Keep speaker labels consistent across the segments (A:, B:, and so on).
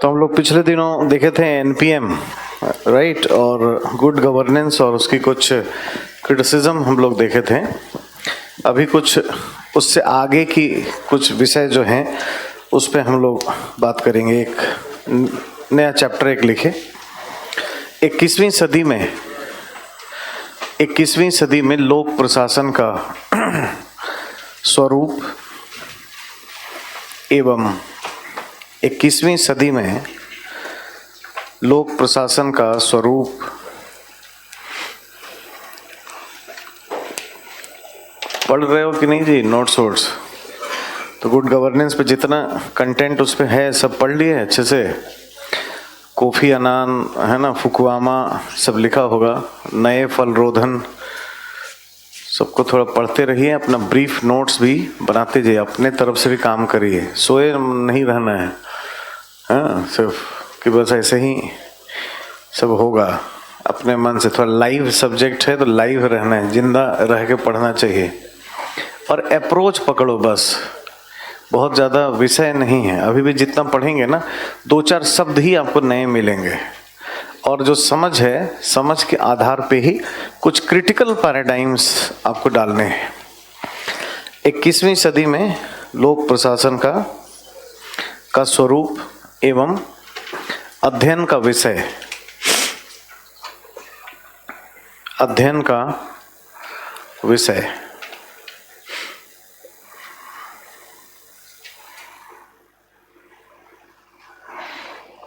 A: तो हम लोग पिछले दिनों देखे थे एनपीएम, राइट, और गुड गवर्नेंस और उसकी कुछ क्रिटिसिज्म हम लोग देखे थे। अभी कुछ उससे आगे की कुछ विषय जो हैं उस पे हम लोग बात करेंगे। एक नया चैप्टर एक लिखे। 21वीं सदी में लोक प्रशासन का स्वरूप एवं 21वीं सदी में लोक प्रशासन का स्वरूप पढ़ रहे हो कि नहीं जी? नोट्स वोट्स तो गुड गवर्नेंस पे जितना कंटेंट उस पे है सब पढ़ लिए अच्छे से। कोफी अनान है ना, फुकुयामा सब लिखा होगा, नए फल रोधन, सबको थोड़ा पढ़ते रहिए। अपना ब्रीफ नोट्स भी बनाते जाइए, अपने तरफ से भी काम करिए, सोए नहीं रहना है। हाँ, सिर्फ कि बस ऐसे ही सब होगा। अपने मन से थोड़ा लाइव सब्जेक्ट है तो लाइव रहना है, जिंदा रह के पढ़ना चाहिए और अप्रोच पकड़ो बस। बहुत ज़्यादा विषय नहीं है। अभी भी जितना पढ़ेंगे ना, 2-4 शब्द ही आपको नए मिलेंगे और जो समझ है, समझ के आधार पे ही कुछ क्रिटिकल पैराडाइम्स आपको डालने हैं। 21वीं सदी में लोक प्रशासन का स्वरूप एवं अध्ययन का विषय, अध्ययन का विषय।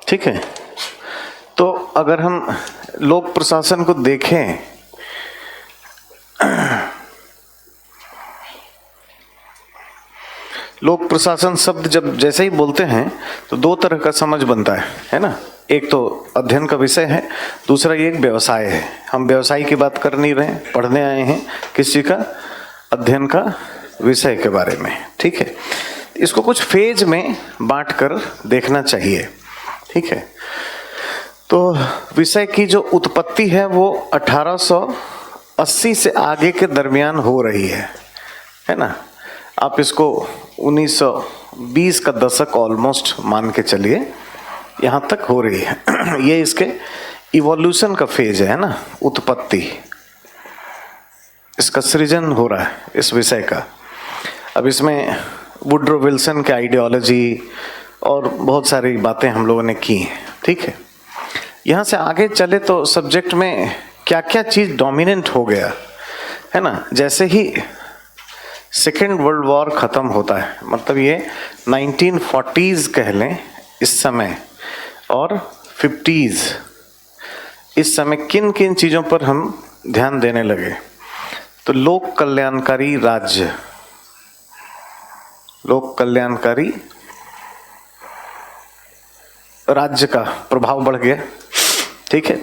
A: ठीक है, तो अगर हम लोक प्रशासन को देखें, लोक प्रशासन शब्द जब जैसे ही बोलते हैं तो 2 तरह का समझ बनता है ना। एक तो अध्ययन का विषय है, दूसरा ये एक व्यवसाय है। हम व्यवसाय की बात कर नहीं रहे, पढ़ने आए हैं किस चीज का? अध्ययन का विषय के बारे में। ठीक है, इसको कुछ फेज में बांट कर देखना चाहिए। ठीक है, तो विषय की जो उत्पत्ति है वो 1880 से आगे के दरमियान हो रही है ना। आप इसको 1920 का दशक ऑलमोस्ट मान के चलिए, यहाँ तक हो रही है। ये इसके इवोल्यूशन का फेज है ना, उत्पत्ति, इसका सृजन हो रहा है इस विषय का। अब इसमें वुड्रो विल्सन के आइडियोलॉजी और बहुत सारी बातें हम लोगों ने की हैं। ठीक है, यहाँ से आगे चले तो सब्जेक्ट में क्या क्या चीज़ डोमिनेंट हो गया है ना। जैसे ही सेकेंड वर्ल्ड वॉर ख़त्म होता है, मतलब ये 1940s कह लें इस समय, और 50s, इस समय किन किन चीज़ों पर हम ध्यान देने लगे? तो लोक कल्याणकारी राज्य, लोक कल्याणकारी राज्य का प्रभाव बढ़ गया। ठीक है,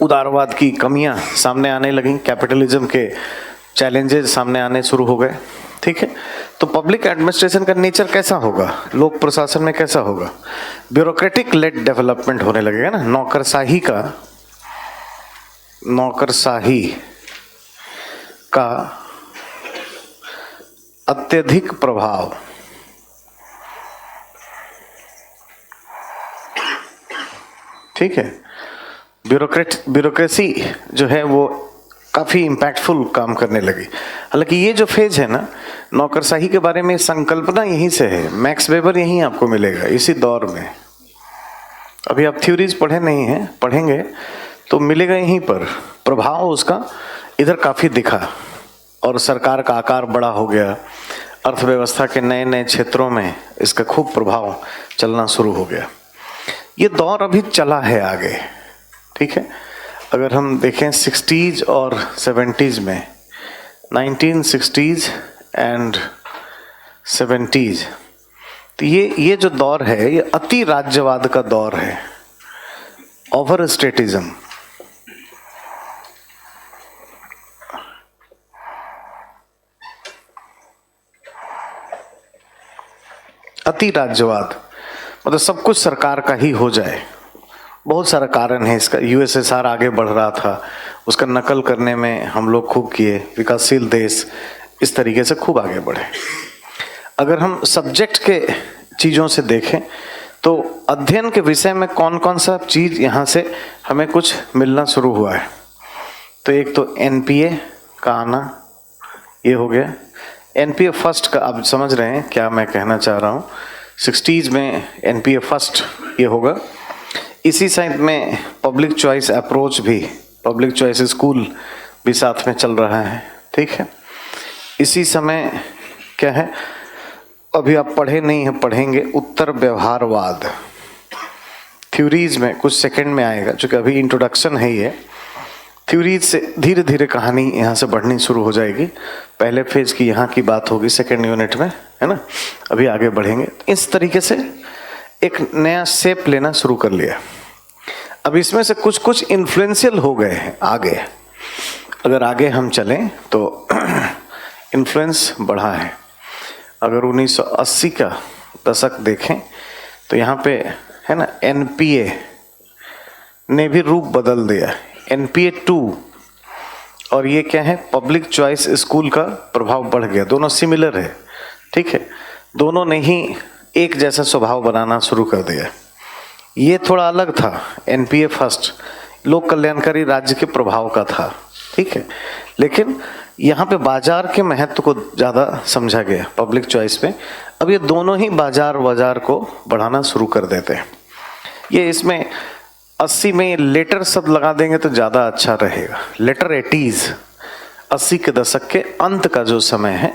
A: उदारवाद की कमियां सामने आने लगी, कैपिटलिज्म के चैलेंजेस सामने आने शुरू हो गए। ठीक है, तो पब्लिक एडमिनिस्ट्रेशन का नेचर कैसा होगा, लोक प्रशासन में कैसा होगा? ब्यूरोक्रेटिक लेड डेवलपमेंट होने लगेगा ना। नौकरशाही का अत्यधिक प्रभाव, ठीक है, ब्यूरोक्रेसी जो है वो काफ़ी इम्पैक्टफुल काम करने लगी। हालांकि ये जो फेज है ना, नौकरशाही के बारे में संकल्पना यहीं से है। मैक्स वेबर यहीं आपको मिलेगा इसी दौर में। अभी आप थ्योरीज पढ़े नहीं हैं, पढ़ेंगे तो मिलेगा यहीं पर। प्रभाव उसका इधर काफ़ी दिखा और सरकार का आकार बड़ा हो गया, अर्थव्यवस्था के नए नए क्षेत्रों में इसका खूब प्रभाव चलना शुरू हो गया। ये दौर अभी चला है आगे। ठीक है, अगर हम देखें 60s और 70s में, 1960s एंड 70s, तो ये जो दौर है ये अति राज्यवाद का दौर है, ओवर स्टेटिज्म। अति राज्यवाद मतलब सब कुछ सरकार का ही हो जाए। बहुत सारा कारण है इसका। यूएसएसआर आगे बढ़ रहा था, उसका नकल करने में हम लोग खूब किए, विकासशील देश इस तरीके से खूब आगे बढ़े। अगर हम सब्जेक्ट के चीज़ों से देखें तो तो अध्ययन के विषय में कौन कौन सा चीज यहाँ से हमें कुछ मिलना शुरू हुआ है। तो एक तो एनपीए का आना, ये हो गया। एनपीए फर्स्ट का आप समझ रहे हैं क्या मैं कहना चाह रहा हूँ। 60s में एनपीए फर्स्ट ये होगा। इसी साइड में पब्लिक चॉइस अप्रोच भी, पब्लिक चॉइस स्कूल भी साथ में चल रहा है, ठीक है। इसी समय क्या है, अभी आप पढ़े नहीं हैं, पढ़ेंगे उत्तर व्यवहारवाद। थ्योरीज में कुछ सेकंड में आएगा, क्योंकि अभी इंट्रोडक्शन है ये। थ्योरीज से धीरे धीरे कहानी यहाँ से बढ़नी शुरू हो जाएगी। पहले फेज की यहाँ की बात होगी सेकंड यूनिट में, है ना। अभी आगे बढ़ेंगे। इस तरीके से एक नया शेप लेना शुरू कर लिया। अब इसमें से कुछ कुछ इन्फ्लुएंशियल हो गए हैं आगे। अगर आगे हम चलें तो इन्फ्लुएंस बढ़ा है। अगर 1980 का दशक देखें तो यहाँ पे है ना, एनपीए ने भी रूप बदल दिया। एनपीए 2 और ये क्या है, पब्लिक चॉइस स्कूल का प्रभाव बढ़ गया। दोनों सिमिलर है, ठीक है। दोनों ने ही एक जैसा स्वभाव बनाना शुरू कर दिया। ये थोड़ा अलग था। एनपीए फर्स्ट लोक कल्याणकारी राज्य के प्रभाव का था, ठीक है। लेकिन यहाँ पे बाजार के महत्व को ज़्यादा समझा गया पब्लिक चॉइस में। अब ये दोनों ही बाजार को बढ़ाना शुरू कर देते हैं। ये इसमें 80 में लेटर शब्द लगा देंगे तो ज़्यादा अच्छा रहेगा। लेटर 80 के दशक के अंत का जो समय है,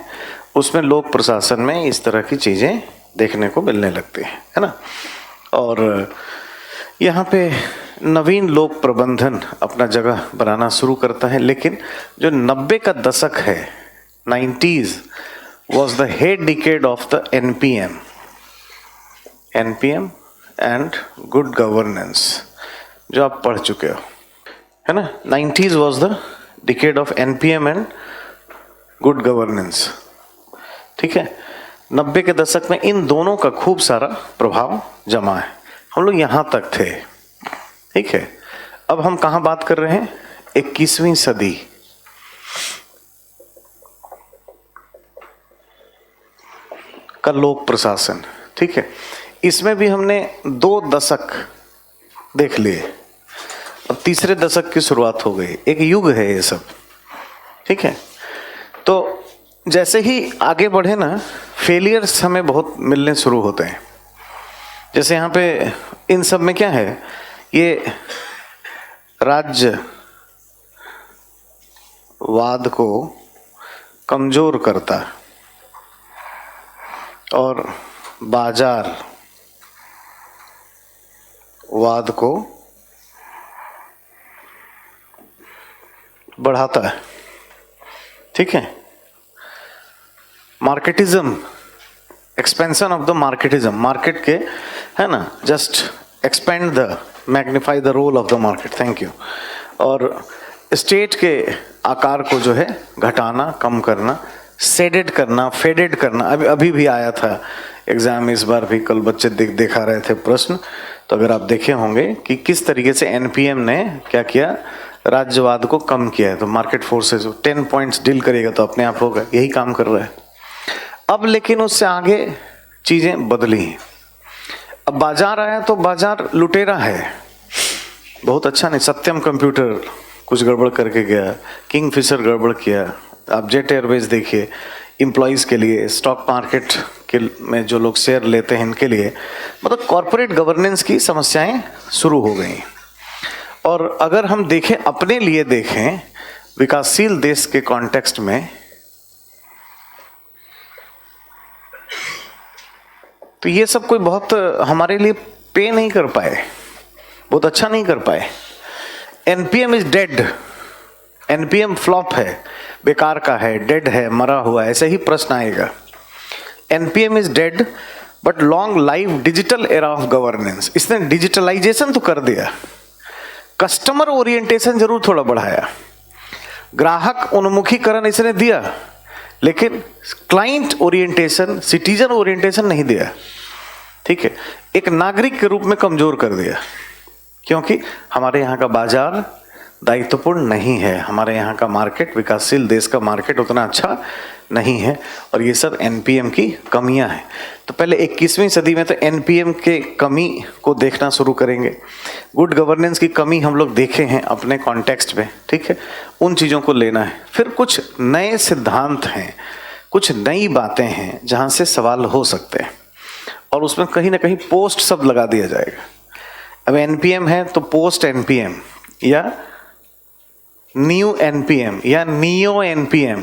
A: उसमें लोक प्रशासन में इस तरह की चीज़ें देखने को मिलने लगती हैं, है ना। और यहाँ पे नवीन लोक प्रबंधन अपना जगह बनाना शुरू करता है। लेकिन जो 90 का दशक है, 90s was the head decade of the NPM and good governance, जो आप पढ़ चुके हो, है ना। 90s was the decade of NPM and good governance, ठीक है। 90 के दशक में इन दोनों का खूब सारा प्रभाव जमा है। हम लोग यहाँ तक थे, ठीक है। अब हम कहाँ बात कर रहे हैं, 21वीं सदी। का लोक प्रशासन, ठीक है। इसमें भी हमने 2 दशक देख लिए। अब तीसरे दशक की शुरुआत हो गई। एक युग है ये सब, ठीक है। तो जैसे ही आगे बढ़े ना, फेलियर्स हमें बहुत मिलने शुरू होते हैं। जैसे यहाँ पे इन सब में क्या है, ये राज्यवाद को कमजोर करता है और बाजारवाद को बढ़ाता है, ठीक है। Marketism, expansion of the marketism, market के, है ना, just expand the, magnify the role of the market, thank you. और स्टेट के आकार को जो है घटाना, कम करना, सेडेड करना, फेडेड करना। अभी भी आया था एग्जाम इस बार भी, कल बच्चे दिखा रहे थे प्रश्न। तो अगर आप देखे होंगे कि किस तरीके से एनपीएम ने क्या किया, राज्यवाद को कम किया है। तो मार्केट फोर्सेस 10 पॉइंट्स डील करेगा तो अपने आप होगा, यही काम कर रहा है। अब लेकिन उससे आगे चीजें बदली हैं। अब बाजार आया तो बाजार लुटेरा है, बहुत अच्छा नहीं। सत्यम कंप्यूटर कुछ गड़बड़ करके गया, किंगफिशर गड़बड़ किया। आप जेट एयरवेज देखिए, एम्प्लॉइज के लिए, स्टॉक मार्केट के में जो लोग शेयर लेते हैं इनके लिए, मतलब कॉरपोरेट गवर्नेंस की समस्याएं शुरू हो गई। और अगर हम देखें, अपने लिए देखें, विकासशील देश के कॉन्टेक्स्ट में, तो ये सब कोई बहुत हमारे लिए पे नहीं कर पाए, बहुत अच्छा नहीं कर पाए। NPM is dead, NPM flop है, बेकार का है, डेड है, मरा हुआ है, ऐसे ही प्रश्न आएगा। NPM is dead but long live digital era of governance. इसने डिजिटलाइजेशन तो कर दिया, कस्टमर ओरिएंटेशन जरूर थोड़ा बढ़ाया, ग्राहक उन्मुखीकरण इसने दिया, लेकिन क्लाइंट ओरिएंटेशन, सिटीजन ओरिएंटेशन नहीं दिया, ठीक है। एक नागरिक के रूप में कमजोर कर दिया, क्योंकि हमारे यहाँ का बाजार दायित्वपूर्ण नहीं है। हमारे यहाँ का मार्केट, विकासशील देश का मार्केट उतना अच्छा नहीं है और ये सब एनपीएम की कमियां हैं। तो पहले 21वीं सदी में तो एनपीएम के कमी को देखना शुरू करेंगे। गुड गवर्नेंस की कमी हम लोग देखे हैं अपने कॉन्टेक्स्ट में, ठीक है, उन चीज़ों को लेना है। फिर कुछ नए सिद्धांत हैं, कुछ नई बातें हैं जहाँ से सवाल हो सकते हैं और उसमें कहीं ना कहीं पोस्ट शब्द लगा दिया जाएगा। अब एनपीएम है तो पोस्ट एनपीएम या न्यू एनपीएम या नियो एनपीएम,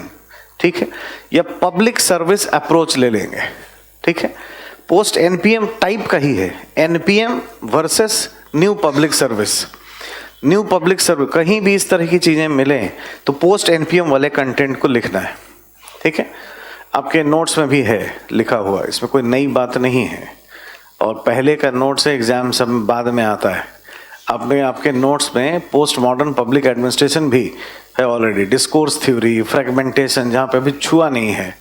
A: ठीक है, या पब्लिक सर्विस अप्रोच ले लेंगे, ठीक है। पोस्ट एनपीएम टाइप का ही है, NPM versus new public service. New public service कहीं भी इस तरह की चीज़ें मिलें तो पोस्ट एनपीएम वाले कंटेंट को लिखना है, ठीक है। आपके नोट्स में भी है लिखा हुआ, इसमें कोई नई बात नहीं है और पहले का नोट्स है, एग्जाम सब बाद में आता है। आपके नोट्स में पोस्ट मॉडर्न पब्लिक एडमिनिस्ट्रेशन भी है ऑलरेडी, डिस्कोर्स थ्योरी, फ्रेगमेंटेशन जहाँ पे अभी छुआ नहीं है,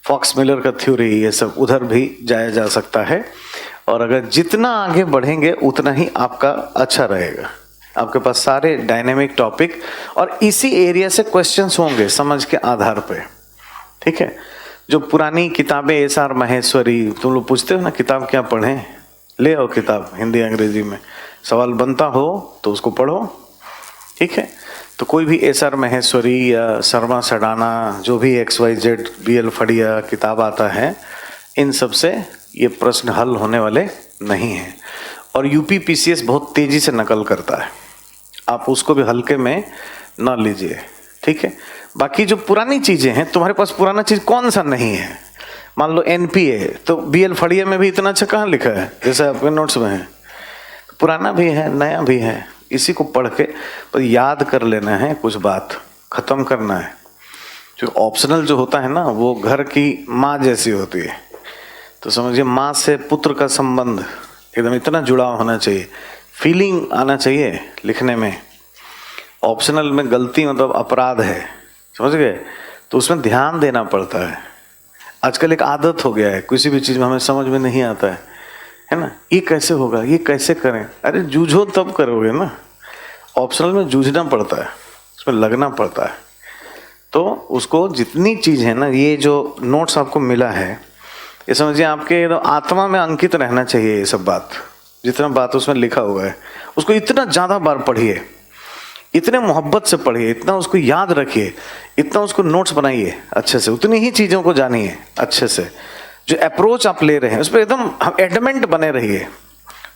A: फॉक्स मिलर का थ्योरी, ये सब उधर भी जाया जा सकता है। और अगर जितना आगे बढ़ेंगे उतना ही आपका अच्छा रहेगा। आपके पास सारे डायनेमिक टॉपिक और इसी एरिया से क्वेश्चंस होंगे समझ के आधार पे, ठीक है। जो पुरानी किताबें एस.आर. महेश्वरी, तुम लोग पूछते हो ना किताब क्या पढ़ें, ले आओ किताब हिंदी अंग्रेजी में, सवाल बनता हो तो उसको पढ़ो, ठीक है। तो कोई भी एस.आर. महेश्वरी या शर्मा सडाना, जो भी XYZ BL फड़िया किताब आता है, इन सब से ये प्रश्न हल होने वाले नहीं हैं। और यूपी PCS बहुत तेज़ी से नकल करता है, आप उसको भी हल्के में ना लीजिए, ठीक है। बाकी जो पुरानी चीज़ें हैं, तुम्हारे पास पुराना चीज़ कौन सा नहीं है। मान लो NPA, तो BL फड़िया में भी इतना अच्छा कहाँ लिखा है जैसे आपके नोट्स में है। पुराना भी है, नया भी है, इसी को पढ़ के तो याद कर लेना है, कुछ बात ख़त्म करना है। जो ऑप्शनल जो होता है ना, वो घर की माँ जैसी होती है। तो समझिए माँ से पुत्र का संबंध एकदम इतना जुड़ाव होना चाहिए, फीलिंग आना चाहिए लिखने में। ऑप्शनल में गलती मतलब अपराध है, समझ गए, तो उसमें ध्यान देना पड़ता है। आजकल एक आदत हो गया है, किसी भी चीज़ में हमें समझ में नहीं आता है ना, ये कैसे होगा, ये कैसे करें। अरे जूझो तब करोगे ना, ऑप्शनल में जूझना पड़ता है, उसमें लगना पड़ता है। तो उसको जितनी चीज़ है ना, ये जो नोट्स आपको मिला है, ये समझिए आपके आत्मा में अंकित रहना चाहिए। ये सब बात, जितना बात उसमें लिखा हुआ है, उसको इतना ज़्यादा बार पढ़िए, इतने मोहब्बत से पढ़िए, इतना उसको याद रखिए, इतना उसको नोट्स बनाइए अच्छे से, उतनी ही चीज़ों को जानिए अच्छे से। जो अप्रोच आप ले रहे हैं उस पर एकदम एडमेंट बने रहिए,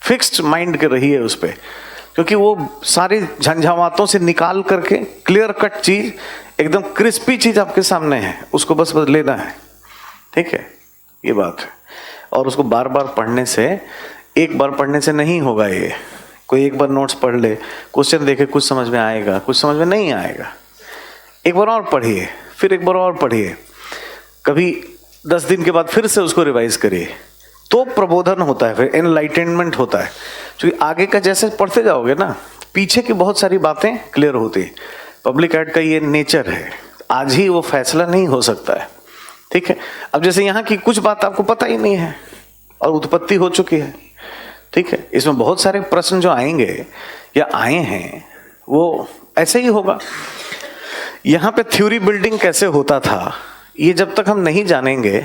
A: फिक्स्ड माइंड के रहिए उस पर, क्योंकि वो सारी झंझावातों से निकाल करके क्लियर कट चीज़, एकदम क्रिस्पी चीज़ आपके सामने है, उसको बस लेना है, ठीक है, ये बात है। और उसको बार बार पढ़ने से, एक बार पढ़ने से नहीं होगा ये। कोई एक बार नोट्स पढ़ ले, क्वेश्चन देखे, कुछ समझ में आएगा, कुछ समझ में नहीं आएगा, एक बार और पढ़िए, फिर एक बार और पढ़िए, कभी 10 दिन के बाद फिर से उसको रिवाइज करिए, तो प्रबोधन होता है, फिर एनलाइटेनमेंट होता है। क्योंकि आगे का जैसे पढ़ते जाओगे ना, पीछे की बहुत सारी बातें क्लियर होती है। पब्लिक एड का ये नेचर है, आज ही वो फैसला नहीं हो सकता है, ठीक है। अब जैसे यहाँ की कुछ बात आपको पता ही नहीं है और उत्पत्ति हो चुकी है, ठीक है। इसमें बहुत सारे प्रश्न जो आएंगे या आए हैं वो ऐसे ही होगा। यहाँ पे थ्योरी बिल्डिंग कैसे होता था, ये जब तक हम नहीं जानेंगे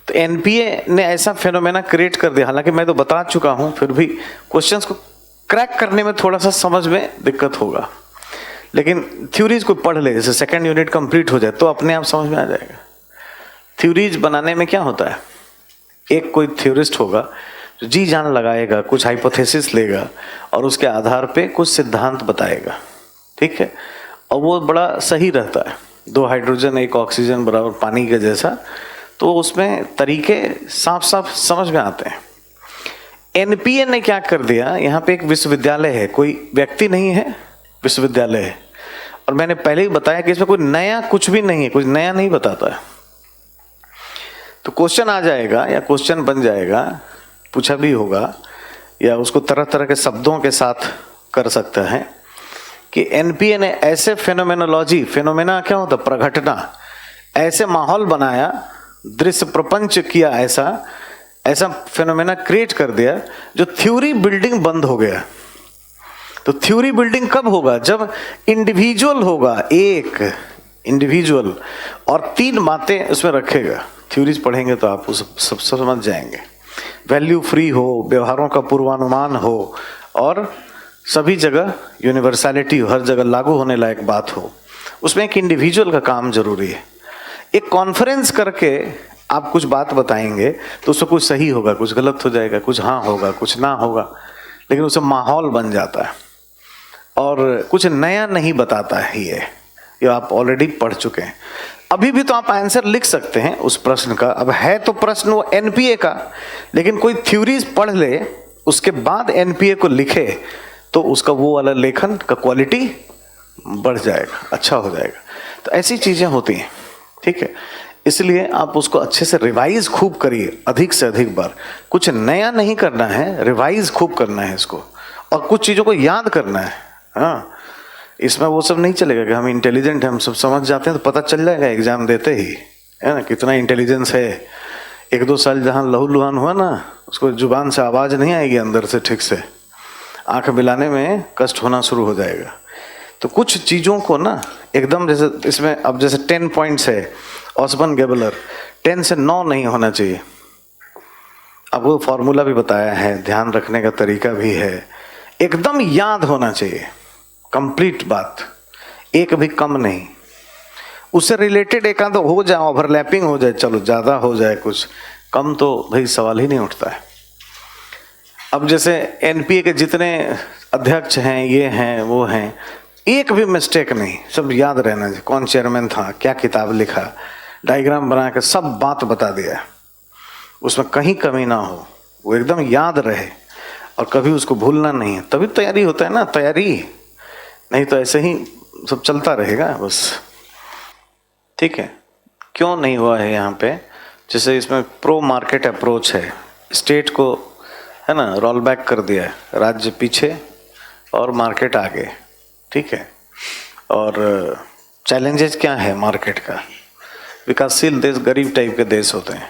A: तो एनपीए ने ऐसा फेनोमेना क्रिएट कर दिया। हालांकि मैं तो बता चुका हूँ, फिर भी क्वेश्चंस को क्रैक करने में थोड़ा सा समझ में दिक्कत होगा, लेकिन थ्योरीज को पढ़ ले, जैसे सेकंड यूनिट कंप्लीट हो जाए तो अपने आप समझ में आ जाएगा। थ्योरीज बनाने में क्या होता है, एक कोई थ्योरिस्ट होगा जो जी जान लगाएगा, कुछ हाइपोथेसिस लेगा और उसके आधार पे कुछ सिद्धांत बताएगा, ठीक है। और वो बड़ा सही रहता है, 2 हाइड्रोजन 1 ऑक्सीजन बराबर पानी के जैसा, तो उसमें तरीके साफ साफ समझ में आते हैं। एनपीए ने क्या कर दिया, यहाँ पे एक विश्वविद्यालय है, कोई व्यक्ति नहीं है, विश्वविद्यालय है। और मैंने पहले ही बताया कि इसमें कोई नया कुछ भी नहीं है, कुछ नया नहीं बताता है। तो क्वेश्चन आ जाएगा या क्वेश्चन बन जाएगा, पूछा भी होगा या उसको तरह तरह के शब्दों के साथ कर सकता है कि एनपीए ने ऐसे फेनोमेनोलॉजी, फेनोमेना क्या होता, प्रघटना, ऐसे माहौल बनाया, दृश्य प्रपंच किया, ऐसा फेनोमेना क्रिएट कर दिया जो थ्योरी बिल्डिंग बंद हो गया। तो थ्योरी बिल्डिंग कब होगा? जब इंडिविजुअल होगा, एक इंडिविजुअल, और 3 बातें उसमें रखेगा। थ्योरीज पढ़ेंगे तो आप उस सब समझ जाएंगे। वैल्यू फ्री हो, व्यवहारों का पूर्वानुमान हो, और सभी जगह यूनिवर्सैलिटी हो, हर जगह लागू होने लायक बात हो। उसमें एक इंडिविजुअल का काम जरूरी है। एक कॉन्फ्रेंस करके आप कुछ बात बताएंगे तो उससे कुछ सही होगा, कुछ गलत हो जाएगा, कुछ हाँ होगा, कुछ ना होगा, लेकिन उससे माहौल बन जाता है और कुछ नया नहीं बताता है। ये आप ऑलरेडी पढ़ चुके हैं। अभी भी तो आप आंसर लिख सकते हैं उस प्रश्न का। अब है तो प्रश्न वो एनपीए का, लेकिन कोई थ्योरीज पढ़ ले उसके बाद एनपीए को लिखे तो उसका वो वाला लेखन का क्वालिटी बढ़ जाएगा, अच्छा हो जाएगा। तो ऐसी चीजें होती हैं, ठीक है। इसलिए आप उसको अच्छे से रिवाइज खूब करिए, अधिक से अधिक बार। कुछ नया नहीं करना है, रिवाइज खूब करना है इसको, और कुछ चीजों को याद करना है। हाँ, इसमें वो सब नहीं चलेगा कि हम इंटेलिजेंट हैं, हम सब समझ जाते हैं, तो पता चल जाएगा एग्जाम देते ही, है ना, कितना इंटेलिजेंस है। 1-2 साल जहाँ लहू लुहान हुआ ना, उसको जुबान से आवाज नहीं आएगी अंदर से ठीक से, आंख मिलाने में कष्ट होना शुरू हो जाएगा। तो कुछ चीज़ों को ना एकदम, जैसे इसमें अब जैसे 10 पॉइंट्स है, ऑसबर्न गेबलर, 10 से 9 नहीं होना चाहिए। अब वो फॉर्मूला भी बताया है, ध्यान रखने का तरीका भी है, एकदम याद होना चाहिए, कंप्लीट बात, एक भी कम नहीं। उससे रिलेटेड एक आध हो जाए, ओवरलैपिंग हो जाए, चलो ज़्यादा हो जाए, कुछ कम तो भाई सवाल ही नहीं उठता है। अब जैसे एनपीए के जितने अध्यक्ष हैं, ये हैं, वो हैं, एक भी मिस्टेक नहीं, सब याद रहना चाहिए। कौन चेयरमैन था, क्या किताब लिखा, डायग्राम बना के सब बात बता दिया, उसमें कहीं कमी ना हो, वो एकदम याद रहे और कभी उसको भूलना नहीं है। तभी तैयारी होता है ना, तैयारी नहीं तो ऐसे ही सब चलता रहेगा बस, ठीक है। क्यों नहीं हुआ है यहाँ पे? जैसे इसमें प्रो मार्केट अप्रोच है, स्टेट को है ना रोल बैक कर दिया है, राज्य पीछे और मार्केट आगे, ठीक है। और चैलेंजेस क्या है मार्केट का? विकासशील देश गरीब टाइप के देश होते हैं,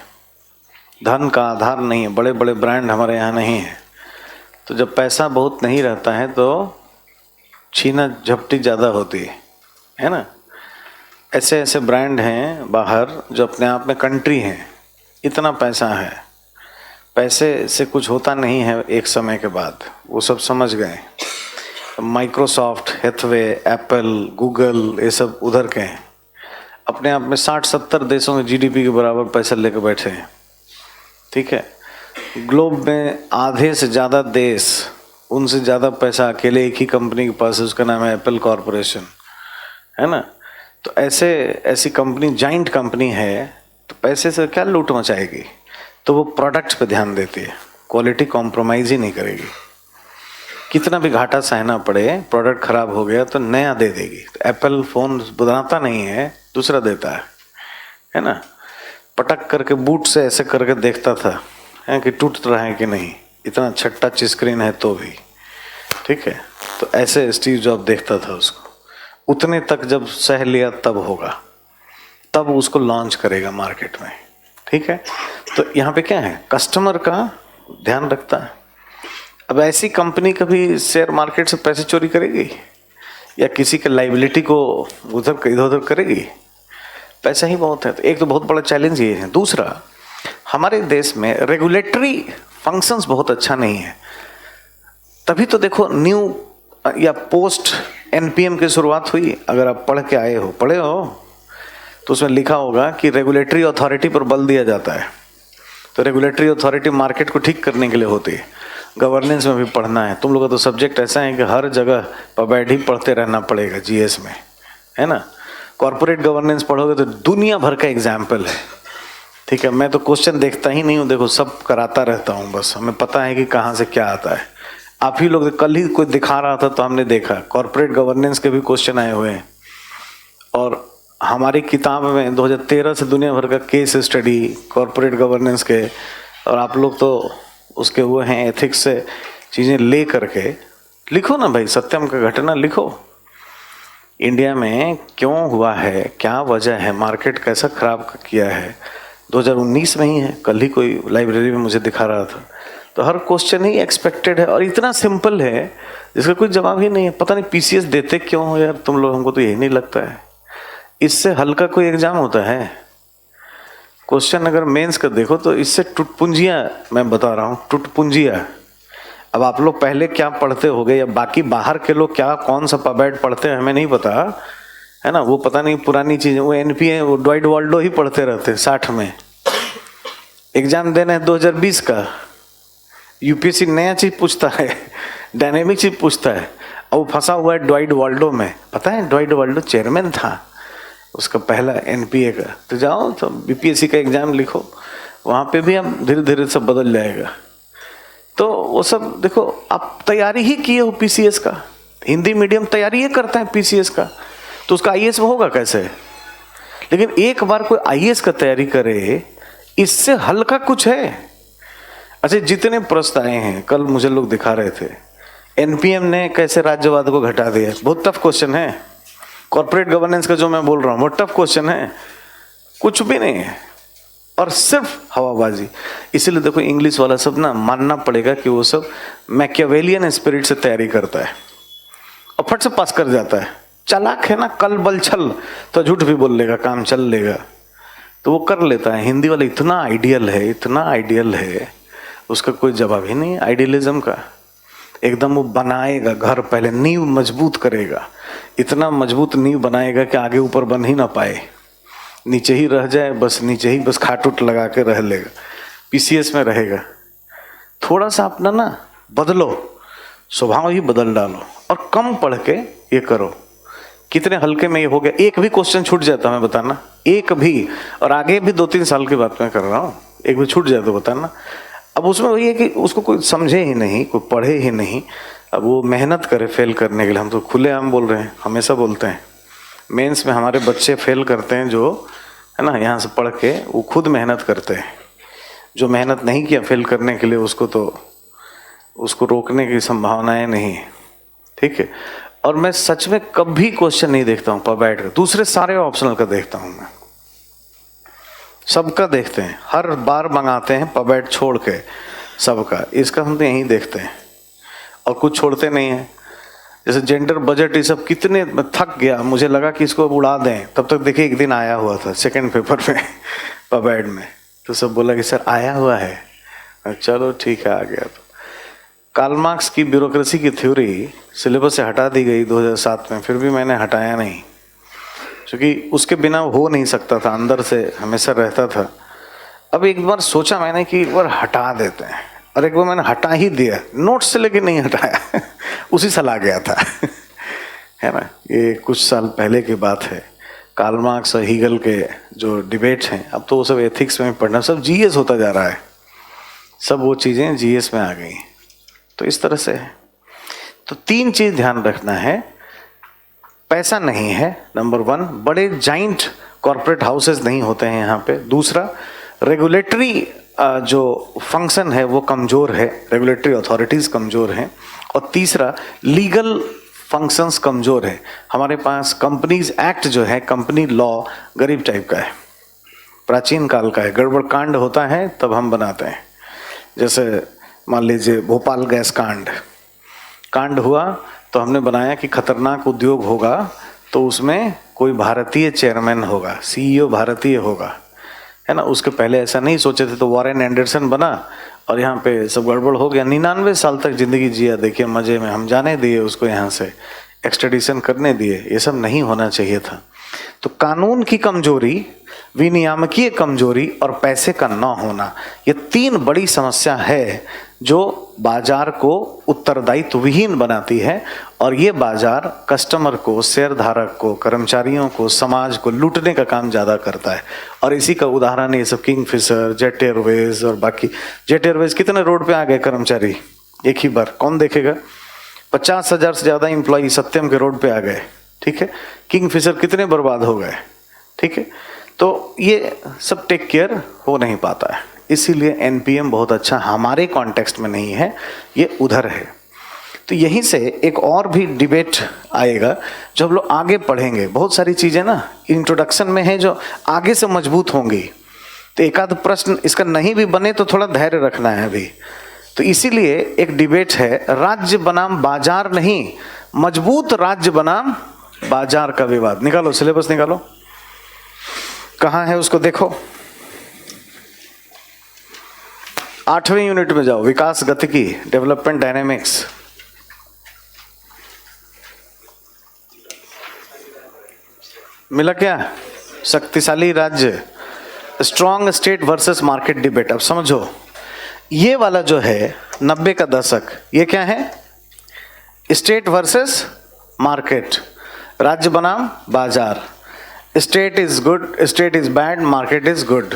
A: धन का आधार नहीं है, बड़े बड़े ब्रांड हमारे यहाँ नहीं है। तो जब पैसा बहुत नहीं रहता है तो छीना झपटी ज़्यादा होती है ना। ऐसे ऐसे ब्रांड हैं बाहर जो अपने आप में कंट्री हैं, इतना पैसा है, पैसे से कुछ होता नहीं है एक समय के बाद, वो सब समझ गए। माइक्रोसॉफ्ट, हैथवे, एप्पल, गूगल, ये सब उधर के हैं, अपने आप में 60-70 देशों में जीडीपी के बराबर पैसा लेकर बैठे हैं, ठीक है। ग्लोब में आधे से ज़्यादा देश, उनसे ज़्यादा पैसा अकेले एक ही कंपनी के पास है, उसका नाम है एप्पल कॉरपोरेशन, है ना। तो ऐसी कंपनी जाइंट कंपनी है, तो पैसे से क्या लूट मचाएगी? तो वो प्रोडक्ट पे ध्यान देती है, क्वालिटी कॉम्प्रोमाइज़ ही नहीं करेगी। कितना भी घाटा सहना पड़े, प्रोडक्ट खराब हो गया तो नया दे देगी। तो एप्पल फ़ोन बनाता नहीं है, दूसरा देता है ना। पटक करके बूट से ऐसे करके देखता था है कि टूट रहा है कि नहीं, इतना अच्छा टच स्क्रीन है तो भी, ठीक है। तो ऐसे स्टीव जॉब देखता था उसको, उतने तक जब सह लिया तब होगा, तब उसको लॉन्च करेगा मार्केट में, ठीक है। तो यहाँ पे क्या है, कस्टमर का ध्यान रखता है। अब ऐसी कंपनी कभी शेयर मार्केट से पैसे चोरी करेगी या किसी के लाइबिलिटी को उधर इधर उधर करेगी? पैसा ही बहुत है। तो एक तो बहुत बड़ा चैलेंज ये है। दूसरा, हमारे देश में रेगुलेटरी फंक्शंस बहुत अच्छा नहीं है। तभी तो देखो न्यू या पोस्ट एनपीएम की शुरुआत हुई। अगर आप पढ़ के आए हो, पढ़े हो, तो उसमें लिखा होगा कि रेगुलेटरी अथॉरिटी पर बल दिया जाता है। तो रेगुलेटरी अथॉरिटी मार्केट को ठीक करने के लिए होती है। गवर्नेंस में भी पढ़ना है। तुम लोगों का तो सब्जेक्ट ऐसा है कि हर जगह पर बैठ ही पढ़ते रहना पड़ेगा जीएस में, है ना। कॉर्पोरेट गवर्नेंस पढ़ोगे तो दुनिया भर का एग्जाम्पल है, ठीक है। मैं तो क्वेश्चन देखता ही नहीं हूँ, देखो सब कराता रहता हूँ, बस हमें पता है कि कहाँ से क्या आता है। आप ही लोग, कल ही कोई दिखा रहा था तो हमने देखा कॉर्पोरेट गवर्नेंस के भी क्वेश्चन आए हुए हैं। और हमारी किताब में 2013 से दुनिया भर का केस स्टडी कॉर्पोरेट गवर्नेंस के, और आप लोग तो उसके वो हैं एथिक्स से चीज़ें ले करके लिखो ना भाई, सत्यम का घटना लिखो। इंडिया में क्यों हुआ है, क्या वजह है, मार्केट कैसा खराब किया है। 2019 में ही है, कल ही कोई लाइब्रेरी में मुझे दिखा रहा था। तो हर क्वेश्चन ही एक्सपेक्टेड है और इतना सिंपल है जिसका कोई जवाब ही नहीं है। पता नहीं पीसीएस देते क्यों हो यार तुम लोग, हमको तो यही नहीं लगता है। इससे हल्का कोई एग्जाम होता है? क्वेश्चन अगर मेंस का देखो तो इससे टुटपुंजियां, मैं बता रहा हूँ टुटपुंजियां। अब आप लोग पहले क्या पढ़ते होगे या बाकी बाहर के लोग क्या कौन सा पबैड पढ़ते हैं हमें नहीं पता है ना, वो पता नहीं पुरानी चीजें, वो एनपीए वो ड्वाइट वाल्डो ही पढ़ते रहते 60 में। एग्जाम देना है 2020 का, यूपीएससी नया चीज पूछता है, डायनेमिक चीज पूछता है, और वो फंसा हुआ है ड्वाइट वाल्डो में। पता है ड्वाइट वाल्डो चेयरमैन था उसका पहला एनपीए का। तो जाओ तो बीपीएससी का एग्जाम लिखो, वहां पे भी अब धीरे धीरे सब बदल जाएगा। तो वो सब देखो, आप तैयारी ही किए हो पीसीएस का, हिंदी मीडियम तैयारी ही करता है पीसीएस का, तो उसका आईएएस होगा कैसे? लेकिन एक बार कोई आईएएस का तैयारी करे, इससे हल्का कुछ है? अच्छा, जितने प्रश्न आए हैं कल मुझे लोग दिखा रहे थे, एनपीएम ने कैसे राज्यवाद को घटा दिया, बहुत टफ क्वेश्चन है। कॉर्पोरेट गवर्नेंस का जो मैं बोल रहा हूँ बहुत टफ क्वेश्चन है, कुछ भी नहीं है और सिर्फ हवाबाजी। इसीलिए देखो इंग्लिश वाला सब ना मानना पड़ेगा कि वो सब मैकियावेलियन स्पिरिट से तैयारी करता है और फट से पास कर जाता है। चालाक है ना, कल बल छल, तो झूठ भी बोल लेगा, काम चल लेगा, तो वो कर लेता है। हिंदी वाला इतना आइडियल है, इतना आइडियल है, उसका कोई जवाब ही नहीं आइडियलिज्म का। एकदम वो बनाएगा घर, पहले नींव मजबूत करेगा, इतना मजबूत नींव बनाएगा कि आगे ऊपर बन ही ना पाए, नीचे ही रह जाए, बस नीचे ही बस खाट उट लगा के रह लेगा, पीसीएस में रहेगा। थोड़ा सा अपना ना बदलो, स्वभाव ही बदल डालो और कम पढ़ के ये करो। कितने हल्के में ये हो गया, एक भी क्वेश्चन छूट जाता मैं बताना, एक भी, और आगे भी 2-3 साल की बात मैं कर रहा हूँ, एक भी छूट जाए तो बताना। अब उसमें वही है कि उसको कोई समझे ही नहीं, कोई पढ़े ही नहीं, अब वो मेहनत करे फेल करने के लिए। हम तो खुलेआम बोल रहे हैं, हमेशा बोलते हैं मेंस में हमारे बच्चे फेल करते हैं जो है ना, यहाँ से पढ़ के वो खुद मेहनत करते हैं। जो मेहनत नहीं किया फेल करने के लिए, उसको तो उसको रोकने की संभावनाएं नहीं है, ठीक है। और मैं सच में कभी क्वेश्चन नहीं देखता हूँ पबैट का, दूसरे सारे ऑप्शनल का देखता हूँ मैं, सबका देखते हैं, हर बार मंगाते हैं पबैट छोड़ के सबका, इसका हम तो यहीं देखते हैं और कुछ छोड़ते नहीं हैं। जैसे जेंडर बजट ये सब, कितने थक गया, मुझे लगा कि इसको उड़ा दें, तब तक देखिए एक दिन आया हुआ था सेकंड पेपर में पबैट में, तो सब बोला कि सर आया हुआ है, चलो ठीक है आ गया। तो कार्ल मार्क्स की ब्यूरोक्रेसी की थ्योरी सिलेबस से हटा दी गई 2007 में, फिर भी मैंने हटाया नहीं, क्योंकि उसके बिना हो नहीं सकता था, अंदर से हमेशा रहता था। अब एक बार सोचा मैंने कि एक बार हटा देते हैं, और एक बार मैंने हटा ही दिया, नोट्स से लेके नहीं हटाया उसी साल आ गया था है ना। ये कुछ साल पहले की बात है, कार्ल मार्क्स और हीगल के जो डिबेट हैं, अब तो वो सब एथिक्स में पढ़ना, सब जीएस होता जा रहा है, सब वो चीज़ें जीएस में आ गई। तो इस तरह से है। तो 3 चीज़ ध्यान रखना है, पैसा नहीं है नंबर 1, बड़े जाइंट कॉर्पोरेट हाउसेस नहीं होते हैं यहाँ पे। दूसरा, रेगुलेटरी जो फंक्शन है वो कमज़ोर है, रेगुलेटरी अथॉरिटीज़ कमज़ोर हैं। और तीसरा, लीगल फंक्शंस कमज़ोर है। हमारे पास कंपनीज एक्ट जो है, कंपनी लॉ गरीब टाइप का है, प्राचीन काल का है, गड़बड़ कांड होता है तब हम बनाते हैं। जैसे मान लीजिए भोपाल गैस कांड हुआ तो हमने बनाया कि खतरनाक उद्योग होगा तो उसमें कोई भारतीय चेयरमैन होगा, सीईओ भारतीय होगा, है ना। उसके पहले ऐसा नहीं सोचे थे, तो वॉरेन एंडरसन बना और यहाँ पे सब गड़बड़ हो गया। 99 साल तक जिंदगी जिया, देखिए मजे में, हम जाने दिए उसको, यहाँ से एक्सट्रेडिशन करने दिए, ये सब नहीं होना चाहिए था। तो कानून की कमजोरी, विनियामकीय कमजोरी और पैसे का न होना, ये 3 बड़ी समस्या है जो बाजार को उत्तरदायित्व विहीन बनाती है। और ये बाजार कस्टमर को, शेयर धारक को, कर्मचारियों को, समाज को लूटने का काम ज़्यादा करता है। और इसी का उदाहरण ये सब किंगफिशर, जेट एयरवेज और बाकी। जेट एयरवेज कितने रोड पे आ गए कर्मचारी एक ही बार, कौन देखेगा? 50,000 से ज़्यादा एम्प्लॉई सत्यम के रोड पे आ गए, ठीक है। किंगफिशर कितने बर्बाद हो गए, ठीक है। तो ये सब टेक केयर हो नहीं पाता है, इसीलिए एनपीएम बहुत अच्छा हमारे कॉन्टेक्स्ट में नहीं है, ये उधर है। तो यहीं से एक और भी डिबेट आएगा जो हम लोग आगे पढ़ेंगे। बहुत सारी चीज़ें ना इंट्रोडक्शन में है जो आगे से मजबूत होंगी। तो एक आध प्रश्न इसका नहीं भी बने तो थोड़ा धैर्य रखना है अभी, तो इसीलिए एक डिबेट है, राज्य बनाम बाजार नहीं, मजबूत राज्य बनाम बाजार का विवाद। निकालो सिलेबस, निकालो कहां है उसको देखो। 8वें यूनिट में जाओ, विकास गतिकी, डेवलपमेंट डायनेमिक्स। मिला क्या? शक्तिशाली राज्य, strong state versus market debate. अब समझो, ये वाला जो है 90 का दशक, ये क्या है? स्टेट वर्सेस मार्केट, राज्य बनाम बाजार। State is good, state is bad, market is good,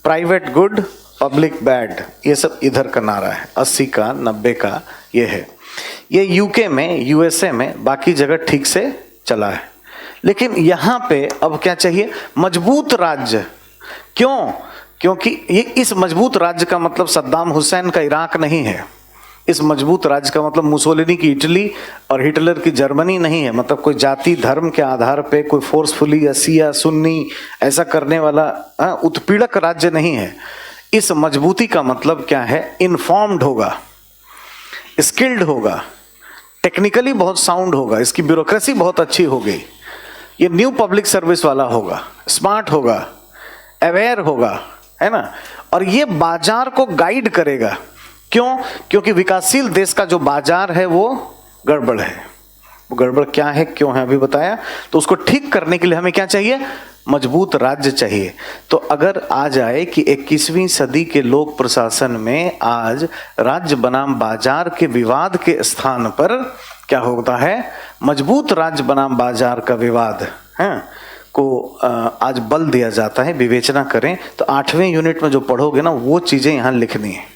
A: private good, public bad. ये सब इधर का नारा है, 80 का 90 का ये है। ये यूके में, यूएसए में, बाकी जगह ठीक से चला है। लेकिन यहाँ पे अब क्या चाहिए? मजबूत राज्य। क्यों? क्योंकि ये इस मजबूत राज्य का मतलब सद्दाम हुसैन का इराक नहीं है। इस मजबूत राज्य का मतलब मुसोलिनी की इटली और हिटलर की जर्मनी नहीं है। मतलब कोई जाति धर्म के आधार पे कोई फोर्सफुली या शिया सुन्नी ऐसा करने वाला उत्पीड़क राज्य नहीं है। इस मजबूती का मतलब क्या है? इन्फॉर्म्ड होगा, स्किल्ड होगा, टेक्निकली बहुत साउंड होगा, इसकी ब्यूरोक्रेसी बहुत अच्छी हो गई, ये न्यू पब्लिक सर्विस वाला होगा, स्मार्ट होगा, अवेयर होगा, है ना। और ये बाजार को गाइड करेगा। क्यों? क्योंकि विकासशील देश का जो बाजार है वो गड़बड़ है। वो गड़बड़ क्या है, क्यों है, अभी बताया। तो उसको ठीक करने के लिए हमें क्या चाहिए? मजबूत राज्य चाहिए। तो अगर आ जाए कि 21वीं सदी के लोक प्रशासन में आज राज्य बनाम बाजार के विवाद के स्थान पर क्या होता है? मजबूत राज्य बनाम बाजार का विवाद है को आज बल दिया जाता है। विवेचना करें तो 8वें यूनिट में जो पढ़ोगे ना, वो चीजें यहाँ लिखनी है।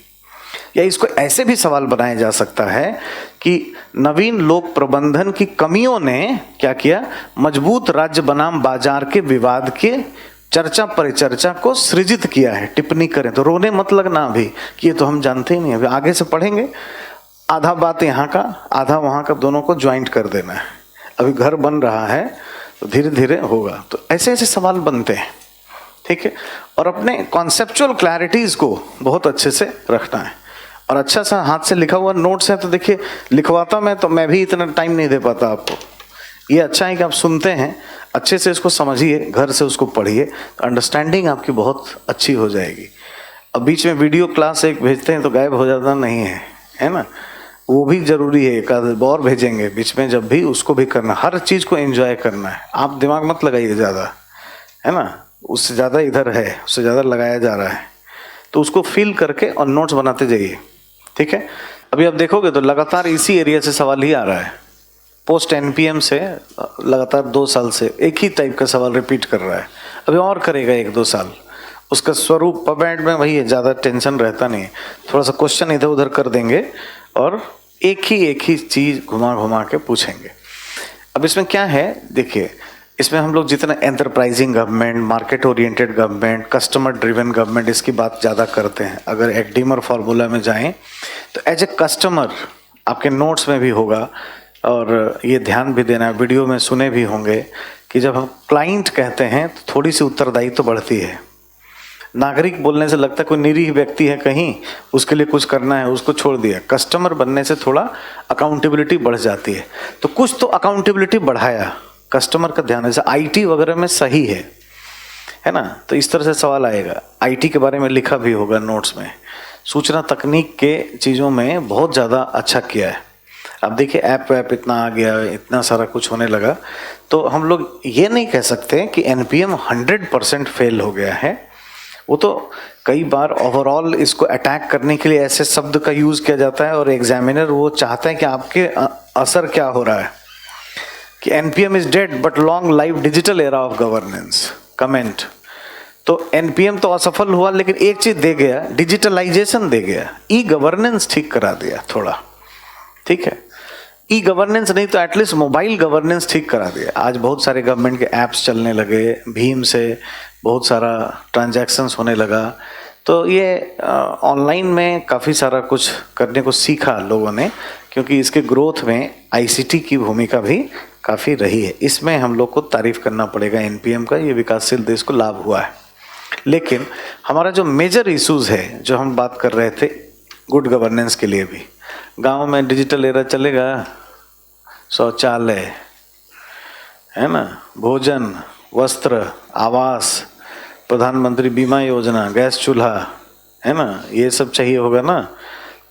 A: या इसको ऐसे भी सवाल बनाया जा सकता है कि नवीन लोक प्रबंधन की कमियों ने क्या किया? मजबूत राज्य बनाम बाजार के विवाद के चर्चा परिचर्चा को सृजित किया है। टिप्पणी करें तो रोने मत लगना अभी कि ये तो हम जानते ही नहीं, अभी आगे से पढ़ेंगे। आधा बात यहाँ का, आधा वहाँ का, दोनों को ज्वाइंट कर देना है। अभी घर बन रहा है तो धीरे धीरे होगा। तो ऐसे ऐसे सवाल बनते हैं, ठीक है। और अपने कॉन्सेप्चुअल क्लैरिटीज को बहुत अच्छे से रखना है। और अच्छा सा हाथ से लिखा हुआ नोट्स है तो देखिए, लिखवाता मैं भी इतना टाइम नहीं दे पाता आपको। ये अच्छा है कि आप सुनते हैं, अच्छे से इसको समझिए, घर से उसको पढ़िए, अंडरस्टैंडिंग आपकी बहुत अच्छी हो जाएगी। अब बीच में वीडियो क्लास एक भेजते हैं तो गायब हो जाता नहीं है ना। वो भी जरूरी है, एक और भेजेंगे बीच में, जब भी उसको भी करना, हर चीज को एंजॉय करना है। आप दिमाग मत लगाइए ज्यादा, है ना। उससे ज्यादा इधर है, उससे ज्यादा लगाया जा रहा है, तो उसको फील करके और नोट्स बनाते जाइए, ठीक है। अभी आप देखोगे तो लगातार इसी एरिया से सवाल ही आ रहा है। पोस्ट एनपीएम से लगातार 2 साल से एक ही टाइप का सवाल रिपीट कर रहा है। अभी और करेगा 1-2 साल। उसका स्वरूप पबैट में वही है, ज़्यादा टेंशन रहता नहीं, थोड़ा सा क्वेश्चन इधर उधर कर देंगे और एक ही चीज़ घुमा घुमा के पूछेंगे। अब इसमें क्या है देखिए, इसमें हम लोग जितना enterprising government, market oriented government, customer driven government, इसकी बात ज़्यादा करते हैं। अगर एक्डीमर फार्मूला में जाएं तो एज ए कस्टमर, आपके नोट्स में भी होगा और ये ध्यान भी देना है, वीडियो में सुने भी होंगे कि जब हम क्लाइंट कहते हैं तो थोड़ी सी उत्तरदायित्व तो बढ़ती है। नागरिक बोलने से लगता है कोई निरीह व्यक्ति है कहीं, उसके लिए कुछ करना है, उसको छोड़ दिया। कस्टमर बनने से थोड़ा अकाउंटेबिलिटी बढ़ जाती है। तो कुछ तो अकाउंटेबिलिटी बढ़ाया, कस्टमर का ध्यान, जैसे आईटी वगैरह में सही है ना। तो इस तरह से सवाल आएगा। आईटी के बारे में लिखा भी होगा नोट्स में। सूचना तकनीक के चीज़ों में बहुत ज़्यादा अच्छा किया है। अब देखिए ऐप इतना आ गया, इतना सारा कुछ होने लगा, तो हम लोग ये नहीं कह सकते कि एनपीएम 100% फेल हो गया है। वो तो कई बार ओवरऑल इसको अटैक करने के लिए ऐसे शब्द का यूज़ किया जाता है और एग्जामिनर वो चाहता है कि आपके असर क्या हो रहा है कि NPM is dead but long live digital era of governance comment. तो एनपीएम तो असफल हुआ, लेकिन एक चीज दे गया, डिजिटलाइजेशन दे गया, ई गवर्नेंस ठीक करा दिया थोड़ा, ठीक है। ई गवर्नेंस नहीं तो एटलीस्ट मोबाइल गवर्नेंस ठीक करा दिया। आज बहुत सारे गवर्नमेंट के ऐप्स चलने लगे, भीम से बहुत सारा ट्रांजैक्शंस होने लगा। तो ये ऑनलाइन में काफ़ी सारा कुछ करने को सीखा लोगों ने, क्योंकि इसके ग्रोथ में आईसीटी की भूमिका भी काफ़ी रही है। इसमें हम लोग को तारीफ करना पड़ेगा एनपीएम का, ये विकासशील देश को लाभ हुआ है। लेकिन हमारा जो मेजर इश्यूज है, जो हम बात कर रहे थे गुड गवर्नेंस के लिए भी। गांव में डिजिटल एरा चलेगा, शौचालय है ना, भोजन, वस्त्र, आवास, प्रधानमंत्री बीमा योजना, गैस चूल्हा है ना, ये सब चाहिए होगा ना।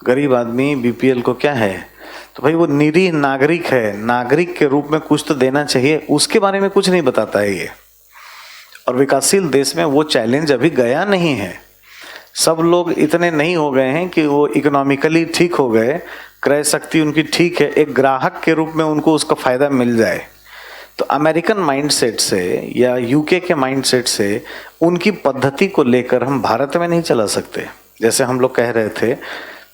A: गरीब आदमी बीपीएल को क्या है, तो भाई वो निरीह नागरिक है, नागरिक के रूप में कुछ तो देना चाहिए, उसके बारे में कुछ नहीं बताता है ये। और विकासशील देश में वो चैलेंज अभी गया नहीं है। सब लोग इतने नहीं हो गए हैं कि वो इकोनॉमिकली ठीक हो गए, क्रय शक्ति उनकी ठीक है, एक ग्राहक के रूप में उनको उसका फायदा मिल जाए। तो अमेरिकन माइंडसेट से या यूके के माइंडसेट से उनकी पद्धति को लेकर हम भारत में नहीं चला सकते। जैसे हम लोग कह रहे थे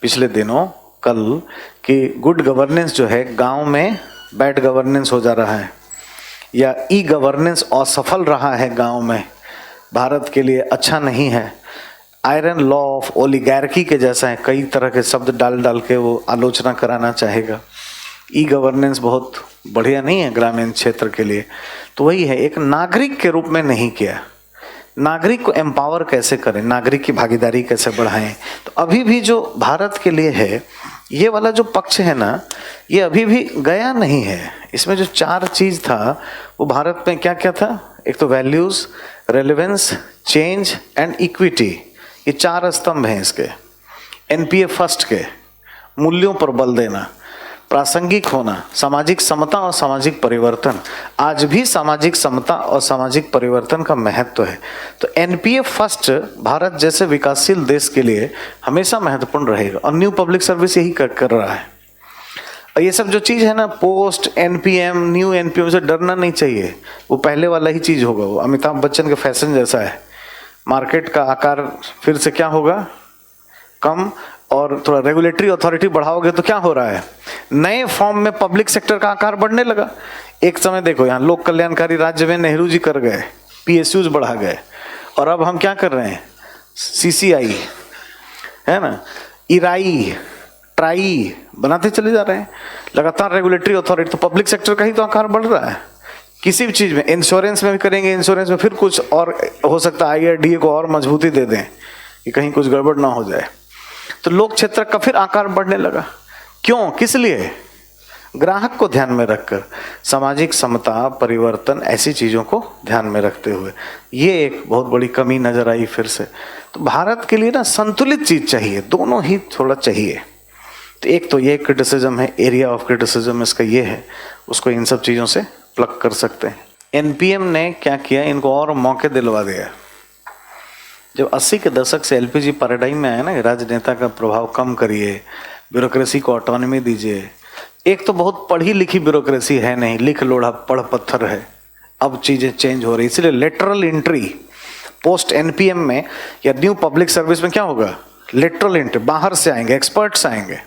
A: पिछले दिनों कल कि गुड गवर्नेंस जो है गांव में बैड गवर्नेंस हो जा रहा है, या ई गवर्नेंस असफल रहा है गांव में, भारत के लिए अच्छा नहीं है। आयरन लॉ ऑफ ओलिगार्की के जैसा है, कई तरह के शब्द डाल डाल के वो आलोचना कराना चाहेगा। ई गवर्नेंस बहुत बढ़िया नहीं है ग्रामीण क्षेत्र के लिए। तो वही है, एक नागरिक के रूप में नहीं किया। नागरिक को एम्पावर कैसे करें, नागरिक की भागीदारी कैसे बढ़ाएं। तो अभी भी जो भारत के लिए है ये वाला जो पक्ष है ना, ये अभी भी गया नहीं है। इसमें जो 4 चीज था वो भारत में क्या क्या था, एक तो values, relevance, change and equity, ये 4 स्तंभ हैं इसके। एनपीए फर्स्ट के, मूल्यों पर बल देना, प्रासंगिक होना, सामाजिक समता और सामाजिक परिवर्तन। आज भी सामाजिक समता और सामाजिक परिवर्तन का महत्व है। तो एनपीए फर्स्ट भारत जैसे विकासशील देश के लिए हमेशा महत्वपूर्ण रहेगा, और न्यू पब्लिक सर्विस यही कर रहा है। और ये सब जो चीज़ है ना, पोस्ट एनपीएम, न्यू एनपीएम से डरना नहीं चाहिए, वो पहले वाला ही चीज़ होगा। वो अमिताभ बच्चन के फैशन जैसा है, मार्केट का आकार फिर से क्या होगा, कम, और थोड़ा रेगुलेटरी अथॉरिटी बढ़ाओगे तो क्या हो रहा है, नए फॉर्म में पब्लिक सेक्टर का आकार बढ़ने लगा। एक समय देखो यहाँ लोक कल्याणकारी राज्य में नेहरू जी कर गए, पीएसयूज बढ़ा गए, और अब हम क्या कर रहे हैं, सीसीआई है ना, इराई, ट्राई बनाते चले जा रहे हैं लगातार रेगुलेटरी अथॉरिटी। तो पब्लिक सेक्टर का ही तो आकार बढ़ रहा है। किसी भी चीज में, इंश्योरेंस में भी करेंगे, इंश्योरेंस में फिर कुछ और हो सकता है, आईआरडीए को और मजबूती दे दें कि कहीं कुछ गड़बड़ ना हो जाए। तो लोक क्षेत्र का फिर आकार बढ़ने लगा। क्यों, किस लिए, ग्राहक को ध्यान में रखकर, सामाजिक समता, परिवर्तन, ऐसी चीजों को ध्यान में रखते हुए। ये एक बहुत बड़ी कमी नजर आई फिर से। तो भारत के लिए ना संतुलित चीज चाहिए, दोनों ही थोड़ा चाहिए। तो एक तो ये क्रिटिसिज्म है, एरिया ऑफ क्रिटिसिज्म इसका ये है, उसको इन सब चीजों से प्लग कर सकते हैं। एनपीएम ने क्या किया, इनको और मौके दिलवा दिया। जब 80 के दशक से एलपीजी पैराडाइम में आया ना, राजनेता का प्रभाव कम करिए, ब्यूरोक्रेसी को ऑटोनॉमी दीजिए। एक तो बहुत पढ़ी लिखी ब्यूरोक्रेसी है नहीं, लिख लोढ़ा पढ़ पत्थर है। अब चीजें चेंज हो रही, इसलिए लेटरल एंट्री पोस्ट एनपीएम में या न्यू पब्लिक सर्विस में क्या होगा, लेटरल एंट्री, बाहर से आएंगे, एक्सपर्ट्स आएंगे।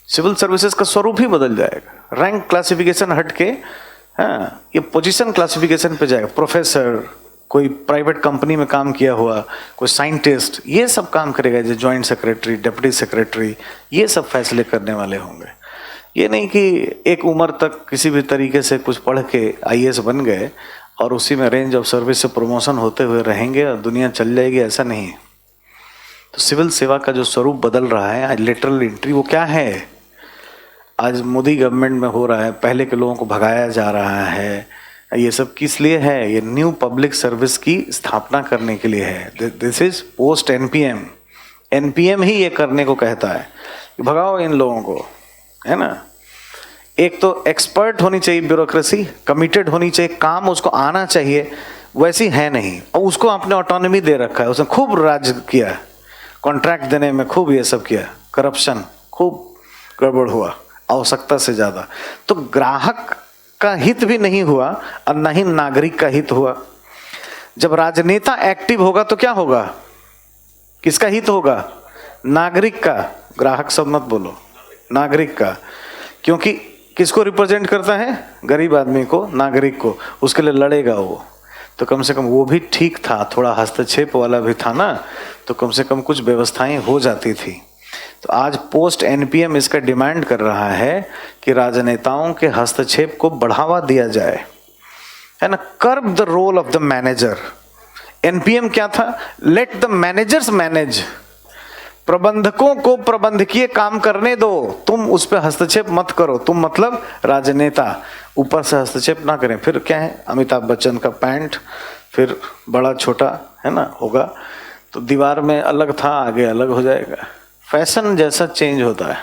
A: सिविल सर्विसेज का स्वरूप ही बदल जाएगा, रैंक क्लासिफिकेशन हट के ये पोजीशन क्लासिफिकेशन पे जाएगा। प्रोफेसर, कोई प्राइवेट कंपनी में काम किया हुआ, कोई साइंटिस्ट, ये सब काम करेगा। जो ज्वाइंट सेक्रेटरी, डिप्टी सेक्रेटरी, ये सब फैसले करने वाले होंगे। ये नहीं कि एक उम्र तक किसी भी तरीके से कुछ पढ़ के आईएएस बन गए और उसी में रेंज ऑफ सर्विस से प्रमोशन होते हुए रहेंगे और दुनिया चल जाएगी, ऐसा नहीं है। तो सिविल सेवा का जो स्वरूप बदल रहा है, आज लेटरल एंट्री वो क्या है, आज मोदी गवर्नमेंट में हो रहा है, पहले के लोगों को भगाया जा रहा है। ये सब किस लिए है, ये न्यू पब्लिक सर्विस की स्थापना करने के लिए है। This is post NPM. NPM ही ये करने को कहता है कि भगाओ इन लोगों को, है ना। एक तो एक्सपर्ट होनी चाहिए ब्यूरोक्रेसी, कमिटेड होनी चाहिए, काम उसको आना चाहिए, वैसी है नहीं। और उसको आपने ऑटोनॉमी दे रखा है, उसने खूब राज किया, कॉन्ट्रैक्ट देने में खूब ये सब किया, करप्शन, खूब गड़बड़ हुआ आवश्यकता से ज्यादा। तो ग्राहक का हित भी नहीं हुआ और न ही नागरिक का हित हुआ। जब राजनेता एक्टिव होगा तो क्या होगा, किसका हित होगा, नागरिक का। ग्राहक सब मत बोलो, नागरिक का, क्योंकि किसको रिप्रेजेंट करता है, गरीब आदमी को, नागरिक को, उसके लिए लड़ेगा वो। तो कम से कम वो भी ठीक था, थोड़ा हस्तक्षेप वाला भी था ना, तो कम से कम कुछ व्यवस्थाएं हो जाती थी। तो आज पोस्ट एनपीएम इसका डिमांड कर रहा है कि राजनेताओं के हस्तक्षेप को बढ़ावा दिया जाए, है ना। Curb the role of the manager. NPM क्या था, लेट द मैनेजर्स मैनेज। प्रबंधकों को प्रबंधकीय काम करने दो, तुम उस पर हस्तक्षेप मत करो। तुम मतलब राजनेता ऊपर से हस्तक्षेप ना करें। फिर क्या है, अमिताभ बच्चन का पैंट फिर बड़ा छोटा है ना होगा, तो दीवार में अलग था, आगे अलग हो जाएगा। फैशन जैसा चेंज होता है,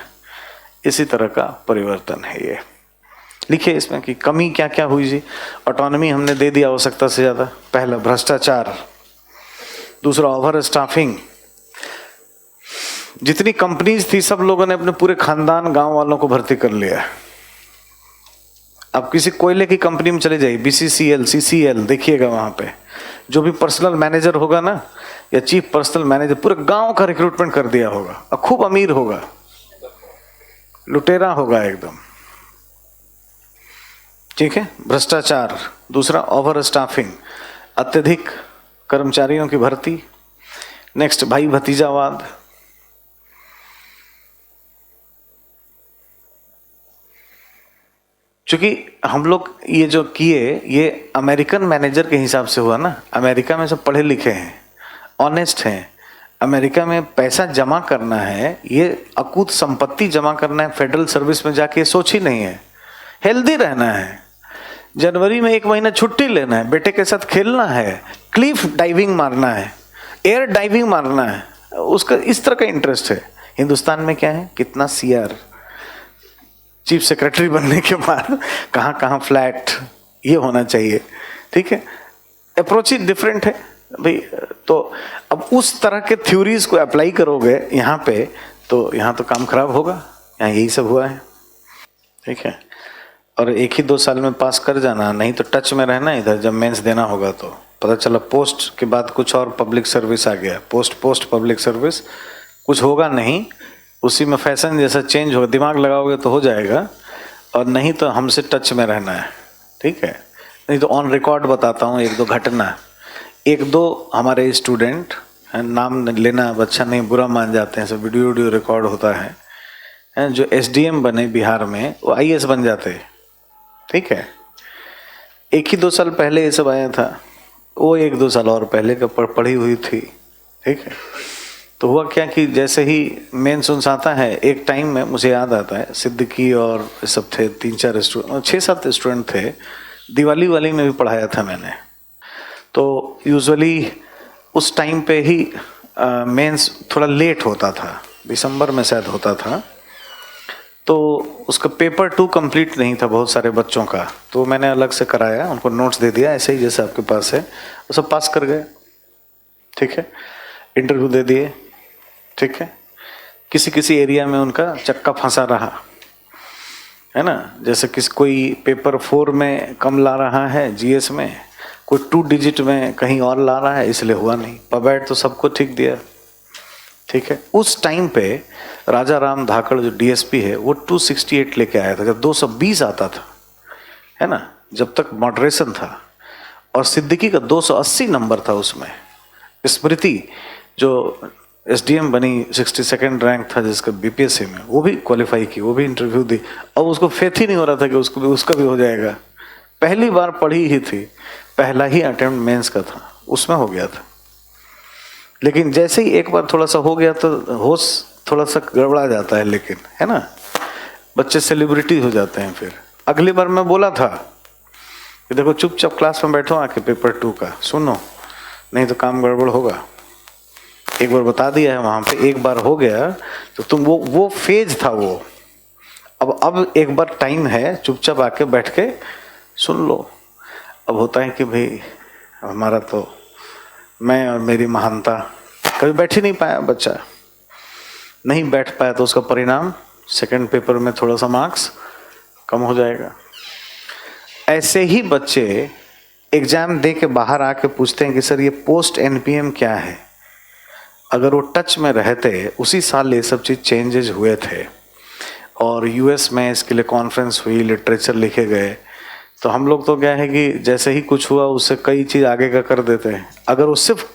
A: इसी तरह का परिवर्तन है ये। लिखिए इसमें कि कमी क्या क्या हुई जी। ऑटोनॉमी हमने दे दिया आवश्यकता से ज्यादा। पहला भ्रष्टाचार, दूसरा ओवर स्टाफिंग। जितनी कंपनीज थी सब लोगों ने अपने पूरे खानदान गांव वालों को भर्ती कर लिया। अब किसी कोयले की कंपनी में चले जाइए, बीसीसीएल, सीसीएल, देखिएगा वहां पे जो भी पर्सनल मैनेजर होगा ना, या चीफ पर्सनल मैनेजर, पूरे गांव का रिक्रूटमेंट कर दिया होगा और खूब अमीर होगा, लुटेरा होगा एकदम। ठीक है, भ्रष्टाचार। दूसरा ओवर स्टाफिंग, अत्यधिक कर्मचारियों की भर्ती। नेक्स्ट भाई भतीजावाद। क्योंकि हम लोग ये जो किए, ये अमेरिकन मैनेजर के हिसाब से हुआ ना। अमेरिका में सब पढ़े लिखे हैं, ऑनेस्ट हैं। अमेरिका में पैसा जमा करना है, ये अकूत संपत्ति जमा करना है फेडरल सर्विस में जाके, सोच ही नहीं है। हेल्दी रहना है, जनवरी में 1 महीना छुट्टी लेना है, बेटे के साथ खेलना है, क्लिफ डाइविंग मारना है, एयर डाइविंग मारना है, उसका इस तरह का इंटरेस्ट है। हिंदुस्तान में क्या है, कितना सीआर, चीफ सेक्रेटरी बनने के बाद कहाँ कहाँ फ्लैट, ये होना चाहिए। ठीक है, अप्रोच ही डिफरेंट है भाई। तो अब उस तरह के थ्योरीज को अप्लाई करोगे यहाँ पे, तो यहाँ तो काम खराब होगा। यहाँ यही सब हुआ है। ठीक है, और 1 ही 2 साल में पास कर जाना, नहीं तो टच में रहना इधर। जब मेंस देना होगा तो पता चला पोस्ट के बाद कुछ और पब्लिक सर्विस आ गया, पोस्ट पब्लिक सर्विस, कुछ होगा नहीं, उसी में फैशन जैसा चेंज होगा। दिमाग लगाओगे तो हो जाएगा, और नहीं तो हमसे टच में रहना है। ठीक है, नहीं तो ऑन रिकॉर्ड बताता हूँ 1-2 घटना। 1-2 हमारे स्टूडेंट, नाम लेना अच्छा नहीं, बुरा मान जाते हैं, सब वीडियो रिकॉर्ड होता है, जो एसडीएम बने बिहार में, वो आईएएस बन जाते हैं। ठीक है, 1 ही 2 साल पहले ये सब आया था, वो 1-2 साल और पहले का पढ़ी हुई थी। ठीक है, तो हुआ क्या कि जैसे ही मेंस उन्स आता है, एक टाइम में मुझे याद आता है, सिद्दीकी और सब थे, 3-4 स्टूडेंट, 6-7 स्टूडेंट थे। दिवाली वाली में भी पढ़ाया था मैंने। तो यूजुअली उस टाइम पे ही मेंस थोड़ा लेट होता था, दिसंबर में शायद होता था। तो उसका पेपर 2 कंप्लीट नहीं था बहुत सारे बच्चों का, तो मैंने अलग से कराया, उनको नोट्स दे दिया ऐसे ही जैसे आपके पास है, वो सब पास कर गए। ठीक है, इंटरव्यू दे दिए। ठीक है, किसी एरिया में उनका चक्का फंसा रहा है ना, जैसे कोई पेपर 4 में कम ला रहा है जीएस में, कोई 2 डिजिट में कहीं और ला रहा है, इसलिए हुआ नहीं। पबैट तो सबको ठीक दिया। ठीक है, उस टाइम पे राजा राम धाकड़ जो डीएसपी है, वो 268 लेके आया था, जब 220 आता था, है ना, जब तक मॉडरेशन था। और सिद्दीकी का 280 नंबर था उसमें। स्मृति जो एसडीएम बनी, 62nd रैंक था जिसका बीपीएससी में, वो भी क्वालिफाई की, वो भी इंटरव्यू दी। और उसको फेथ ही नहीं हो रहा था कि उसका भी हो जाएगा। पहली बार पढ़ी ही थी, पहला ही अटेम्प्ट मेंस का था, उसमें हो गया था। लेकिन जैसे ही एक बार थोड़ा सा हो गया तो होश थोड़ा सा गड़बड़ा जाता है, लेकिन है ना, बच्चे सेलिब्रिटी हो जाते हैं। फिर अगली बार मैं बोला था कि देखो चुपचाप क्लास में बैठो, आके पेपर 2 का सुनो, नहीं तो काम गड़बड़ होगा। एक बार बता दिया है वहां पे, एक बार हो गया तो तुम वो फेज था वो। अब एक बार टाइम है, चुपचाप आके बैठ के सुन लो। अब होता है कि भाई हमारा तो, मैं और मेरी महानता, कभी बैठ ही नहीं पाया बच्चा, नहीं बैठ पाया तो उसका परिणाम सेकंड पेपर में थोड़ा सा मार्क्स कम हो जाएगा। ऐसे ही बच्चे एग्जाम दे के बाहर आके पूछते हैं कि सर ये पोस्ट एनपीएम क्या है। अगर वो टच में रहते, उसी साल ये सब चीज चेंजेस हुए थे और यूएस में इसके लिए कॉन्फ्रेंस हुई, लिटरेचर लिखे गए। तो हम लोग तो क्या है कि जैसे ही कुछ हुआ उससे कई चीज आगे का कर देते हैं। अगर वो सिर्फ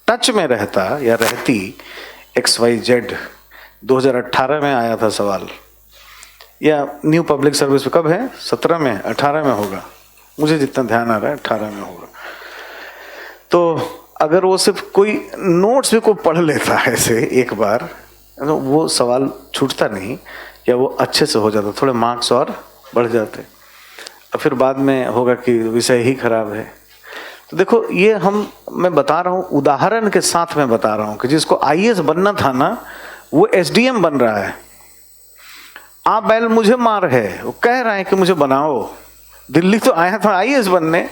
A: टच में रहता या रहती XYZ, 2018 में आया था सवाल, या न्यू पब्लिक सर्विस कब है, 17 में, 18 में होगा, मुझे जितना ध्यान आ रहा है 18 में होगा। तो अगर वो सिर्फ कोई नोट्स भी को पढ़ लेता है ऐसे एक बार, तो वो सवाल छूटता नहीं, या वो अच्छे से हो जाता, थोड़े मार्क्स और बढ़ जाते। और फिर बाद में होगा कि विषय ही खराब है। तो देखो ये मैं बता रहा हूँ, उदाहरण के साथ मैं बता रहा हूँ कि जिसको आईएएस बनना था ना, वो एसडीएम बन रहा है। आप बैल मुझे मार है, वो कह रहा है कि मुझे बनाओ। दिल्ली तो आया था आईएएस बनने,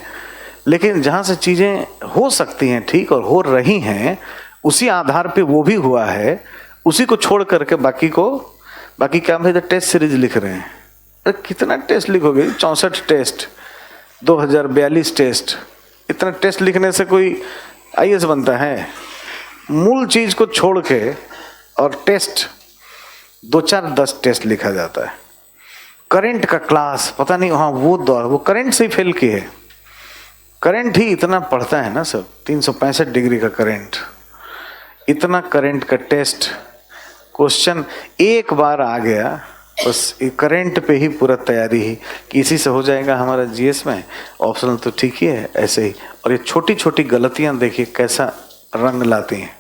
A: लेकिन जहाँ से चीज़ें हो सकती हैं ठीक और हो रही हैं, उसी आधार पे वो भी हुआ है। उसी को छोड़ करके बाकी क्या भाई, टेस्ट सीरीज लिख रहे हैं। अरे कितना टेस्ट लिखोगे? 64 टेस्ट, 2042 टेस्ट। इतना टेस्ट लिखने से कोई आईएएस बनता है? मूल चीज को छोड़ के और टेस्ट 2-4-10 टेस्ट लिखा जाता है। करंट का क्लास पता नहीं, हाँ वो करंट से ही फेल की है। करंट ही इतना पढ़ता है ना सब, 365 डिग्री का करंट, इतना करंट का टेस्ट। क्वेश्चन एक बार आ गया, बस करंट पे ही पूरा तैयारी ही कि इसी से हो जाएगा हमारा जीएस में। ऑप्शनल तो ठीक ही है ऐसे ही। और ये छोटी छोटी गलतियां देखिए कैसा रंग लाती हैं,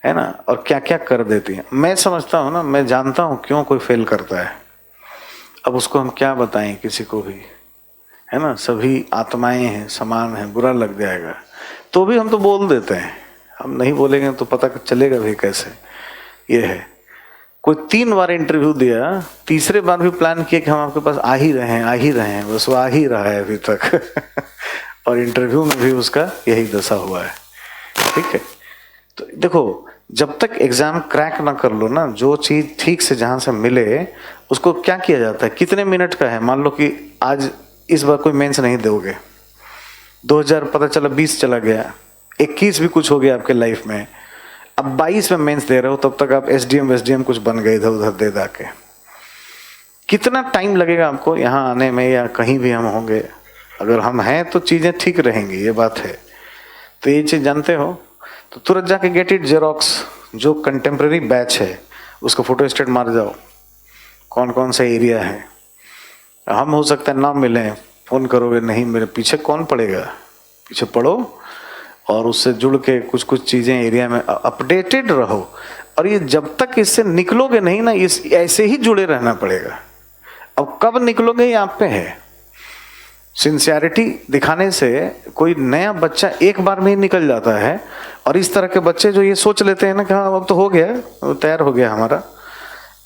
A: है ना, और क्या क्या कर देती हैं। मैं समझता हूँ ना, मैं जानता हूँ क्यों कोई फेल करता है। अब उसको हम क्या बताएं किसी को भी, है ना, सभी आत्माएं हैं, समान हैं, बुरा लग जाएगा। तो भी हम तो बोल देते हैं, हम नहीं बोलेंगे तो पता चलेगा भी कैसे। ये है, कोई 3 बार इंटरव्यू दिया, तीसरे बार भी प्लान किया कि हम आपके पास आ ही रहे हैं, बस वो आ ही रहा है अभी तक और इंटरव्यू में भी उसका यही दशा हुआ है। ठीक है, तो देखो जब तक एग्जाम क्रैक ना कर लो ना, जो चीज ठीक से जहां से मिले उसको क्या किया जाता है, कितने मिनट का है। मान लो कि आज इस बार कोई मेंस नहीं दोगे, 2000 पता चला 20 चला गया, 21 भी कुछ हो गया आपके लाइफ में, अब 22 में मेंस दे रहे हो, तब तक आप एसडीएम कुछ बन गए इधर उधर दे दा के। कितना टाइम लगेगा आपको यहाँ आने में, या कहीं भी हम होंगे, अगर हम हैं तो चीजें ठीक रहेंगी, ये बात है। तो ये चीज जानते हो तो तुरंत जाके गेट इट जेरोक्स, जो कंटेम्प्रेरी बैच है उसको फोटो स्टेट मार जाओ, कौन कौन सा एरिया है। हम हो सकता है ना मिले, फोन करोगे नहीं मेरे पीछे कौन पड़ेगा, पीछे पड़ो और उससे जुड़ के कुछ चीजें एरिया में अपडेटेड रहो। और ये जब तक इससे निकलोगे नहीं ना, इस ऐसे ही जुड़े रहना पड़ेगा। अब कब निकलोगे ये आप पे है। सिंसियरिटी दिखाने से कोई नया बच्चा एक बार में ही निकल जाता है, और इस तरह के बच्चे जो ये सोच लेते हैं ना कि हाँ अब तो हो गया, तैयार हो गया हमारा,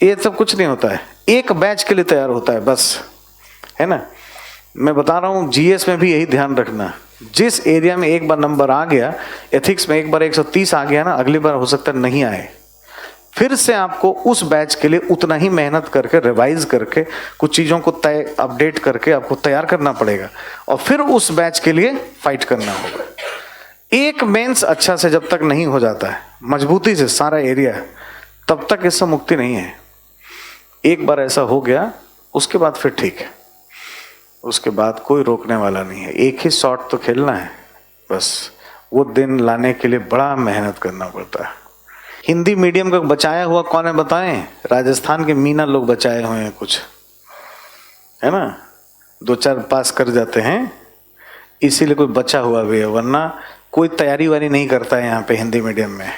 A: ये सब कुछ नहीं होता है। एक बैच के लिए तैयार होता है बस, है ना। मैं बता रहा हूँ जीएस में भी यही ध्यान रखना, जिस एरिया में एक बार नंबर आ गया, एथिक्स में एक बार 130 आ गया ना, अगली बार हो सकता है नहीं आए। फिर से आपको उस बैच के लिए उतना ही मेहनत करके, रिवाइज करके, कुछ चीज़ों को अपडेट करके आपको तैयार करना पड़ेगा, और फिर उस बैच के लिए फाइट करना होगा। एक मेंस अच्छा से जब तक नहीं हो जाता है मजबूती से सारा एरिया, तब तक इससे मुक्ति नहीं है। एक बार ऐसा हो गया उसके बाद फिर ठीक है, उसके बाद कोई रोकने वाला नहीं है। एक ही शॉट तो खेलना है बस, वो दिन लाने के लिए बड़ा मेहनत करना पड़ता है। हिंदी मीडियम का बचाया हुआ कौन है बताएं? राजस्थान के मीना लोग बचाए हुए हैं कुछ, है ना, 2-4 पास कर जाते हैं, इसीलिए कोई बचा हुआ भी है, वरना कोई तैयारी वारी नहीं करता है यहाँ पे हिंदी मीडियम में।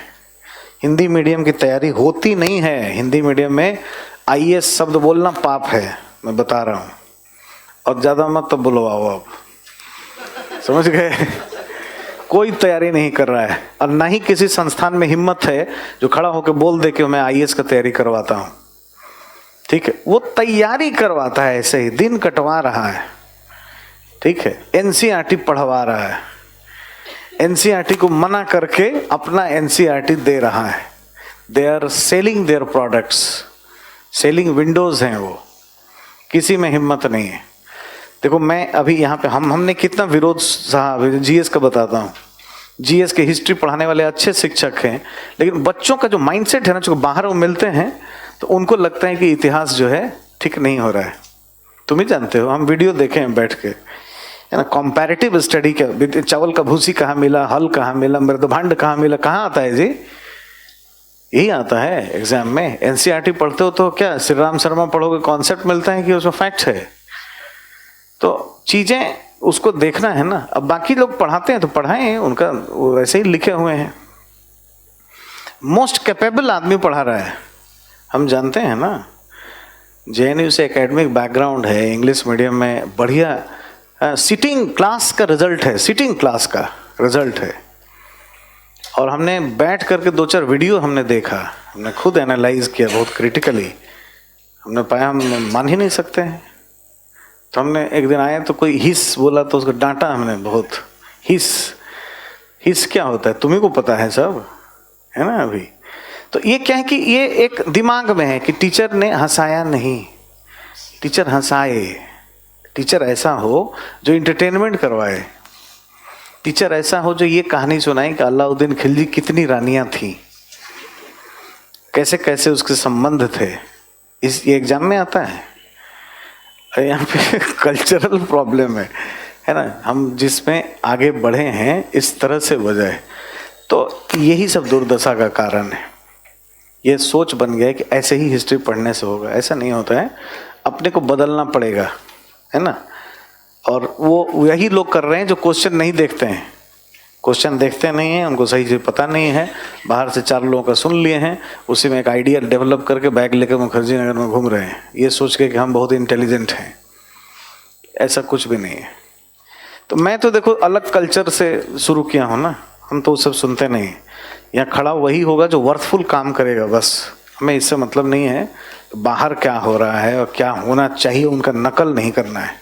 A: हिंदी मीडियम की तैयारी होती नहीं है। हिंदी मीडियम में आईएएस शब्द बोलना पाप है, मैं बता रहा हूँ, और ज्यादा मत तो बुलवाओ आप, समझ गए। कोई तैयारी नहीं कर रहा है, और ना ही किसी संस्थान में हिम्मत है जो खड़ा होकर बोल दे कि मैं आईएएस का तैयारी करवाता हूँ। ठीक है, वो तैयारी करवाता है, ऐसे ही दिन कटवा रहा है। ठीक है, एनसीईआरटी पढ़वा रहा है, एनसीईआरटी को मना करके अपना एनसीईआरटी दे रहा है। They are selling their products, selling windows हैं वो, किसी में हिम्मत नहीं है। देखो मैं अभी यहाँ पे हमने कितना विरोध सहा, जीएस का बताता हूँ। जीएस के हिस्ट्री पढ़ाने वाले अच्छे शिक्षक हैं, लेकिन बच्चों का जो माइंडसेट है ना, जो बाहर वो मिलते हैं तो उनको लगता है कि इतिहास जो है ठीक नहीं हो रहा है। तुम ही जानते हो, हम वीडियो देखे हैं बैठ के, है ना, कंपैरेटिव स्टडी का, चावल का भूसी कहाँ मिला, हल कहाँ मिला, मृदभांड कहाँ मिला, कहाँ आता है जी? यही आता है एग्जाम में। एनसीईआरटी पढ़ते हो तो क्या श्री राम शर्मा पढ़ोगे, कॉन्सेप्ट मिलता है कि उसमें फैक्ट है? तो चीजें उसको देखना है ना। अब बाकी लोग पढ़ाते हैं तो पढ़ाएं, उनका वैसे ही लिखे हुए हैं। मोस्ट कैपेबल आदमी पढ़ा रहा है, हम जानते हैं ना। जेएनयू से एकेडमिक बैकग्राउंड है, इंग्लिश मीडियम में बढ़िया सिटिंग क्लास का रिजल्ट है, सिटिंग क्लास का रिजल्ट है। और हमने बैठ करके 2-4 वीडियो हमने देखा, हमने खुद एनालाइज किया बहुत क्रिटिकली, हमने पाया हम मान ही नहीं सकते हैं। तो हमने एक दिन आए तो कोई हिस बोला तो उसको डांटा हमने बहुत। हिस क्या होता है तुम्ही को पता है सब, है ना। अभी तो ये क्या है कि ये एक दिमाग में है कि टीचर ने हंसाया नहीं, टीचर हंसाए, टीचर ऐसा हो जो इंटरटेनमेंट करवाए, टीचर ऐसा हो जो ये कहानी सुनाए कि अलाउद्दीन खिलजी कितनी रानियां थी, कैसे कैसे उसके संबंध थे। इस ये एग्जाम में आता है। यहाँ पे कल्चरल प्रॉब्लम है ना, हम जिसमें आगे बढ़े हैं इस तरह से बजाय, तो यही सब दुर्दशा का कारण है। ये सोच बन गया है कि ऐसे ही हिस्ट्री पढ़ने से होगा, ऐसा नहीं होता है, अपने को बदलना पड़ेगा, है ना। और वो यही लोग कर रहे हैं जो क्वेश्चन नहीं देखते हैं, क्वेश्चन देखते नहीं हैं, उनको सही से पता नहीं है, बाहर से 4 लोगों का सुन लिए हैं, उसी में एक आइडिया डेवलप करके बैग लेकर मुखर्जी नगर में घूम रहे हैं, ये सोच के कि हम बहुत इंटेलिजेंट हैं। ऐसा कुछ भी नहीं है। तो मैं तो देखो अलग कल्चर से शुरू किया हूँ ना, हम तो वो सब सुनते नहीं। यहाँ खड़ा वही होगा जो वर्थफुल काम करेगा, बस। हमें इससे मतलब नहीं है बाहर क्या हो रहा है और क्या होना चाहिए, उनका नकल नहीं करना है।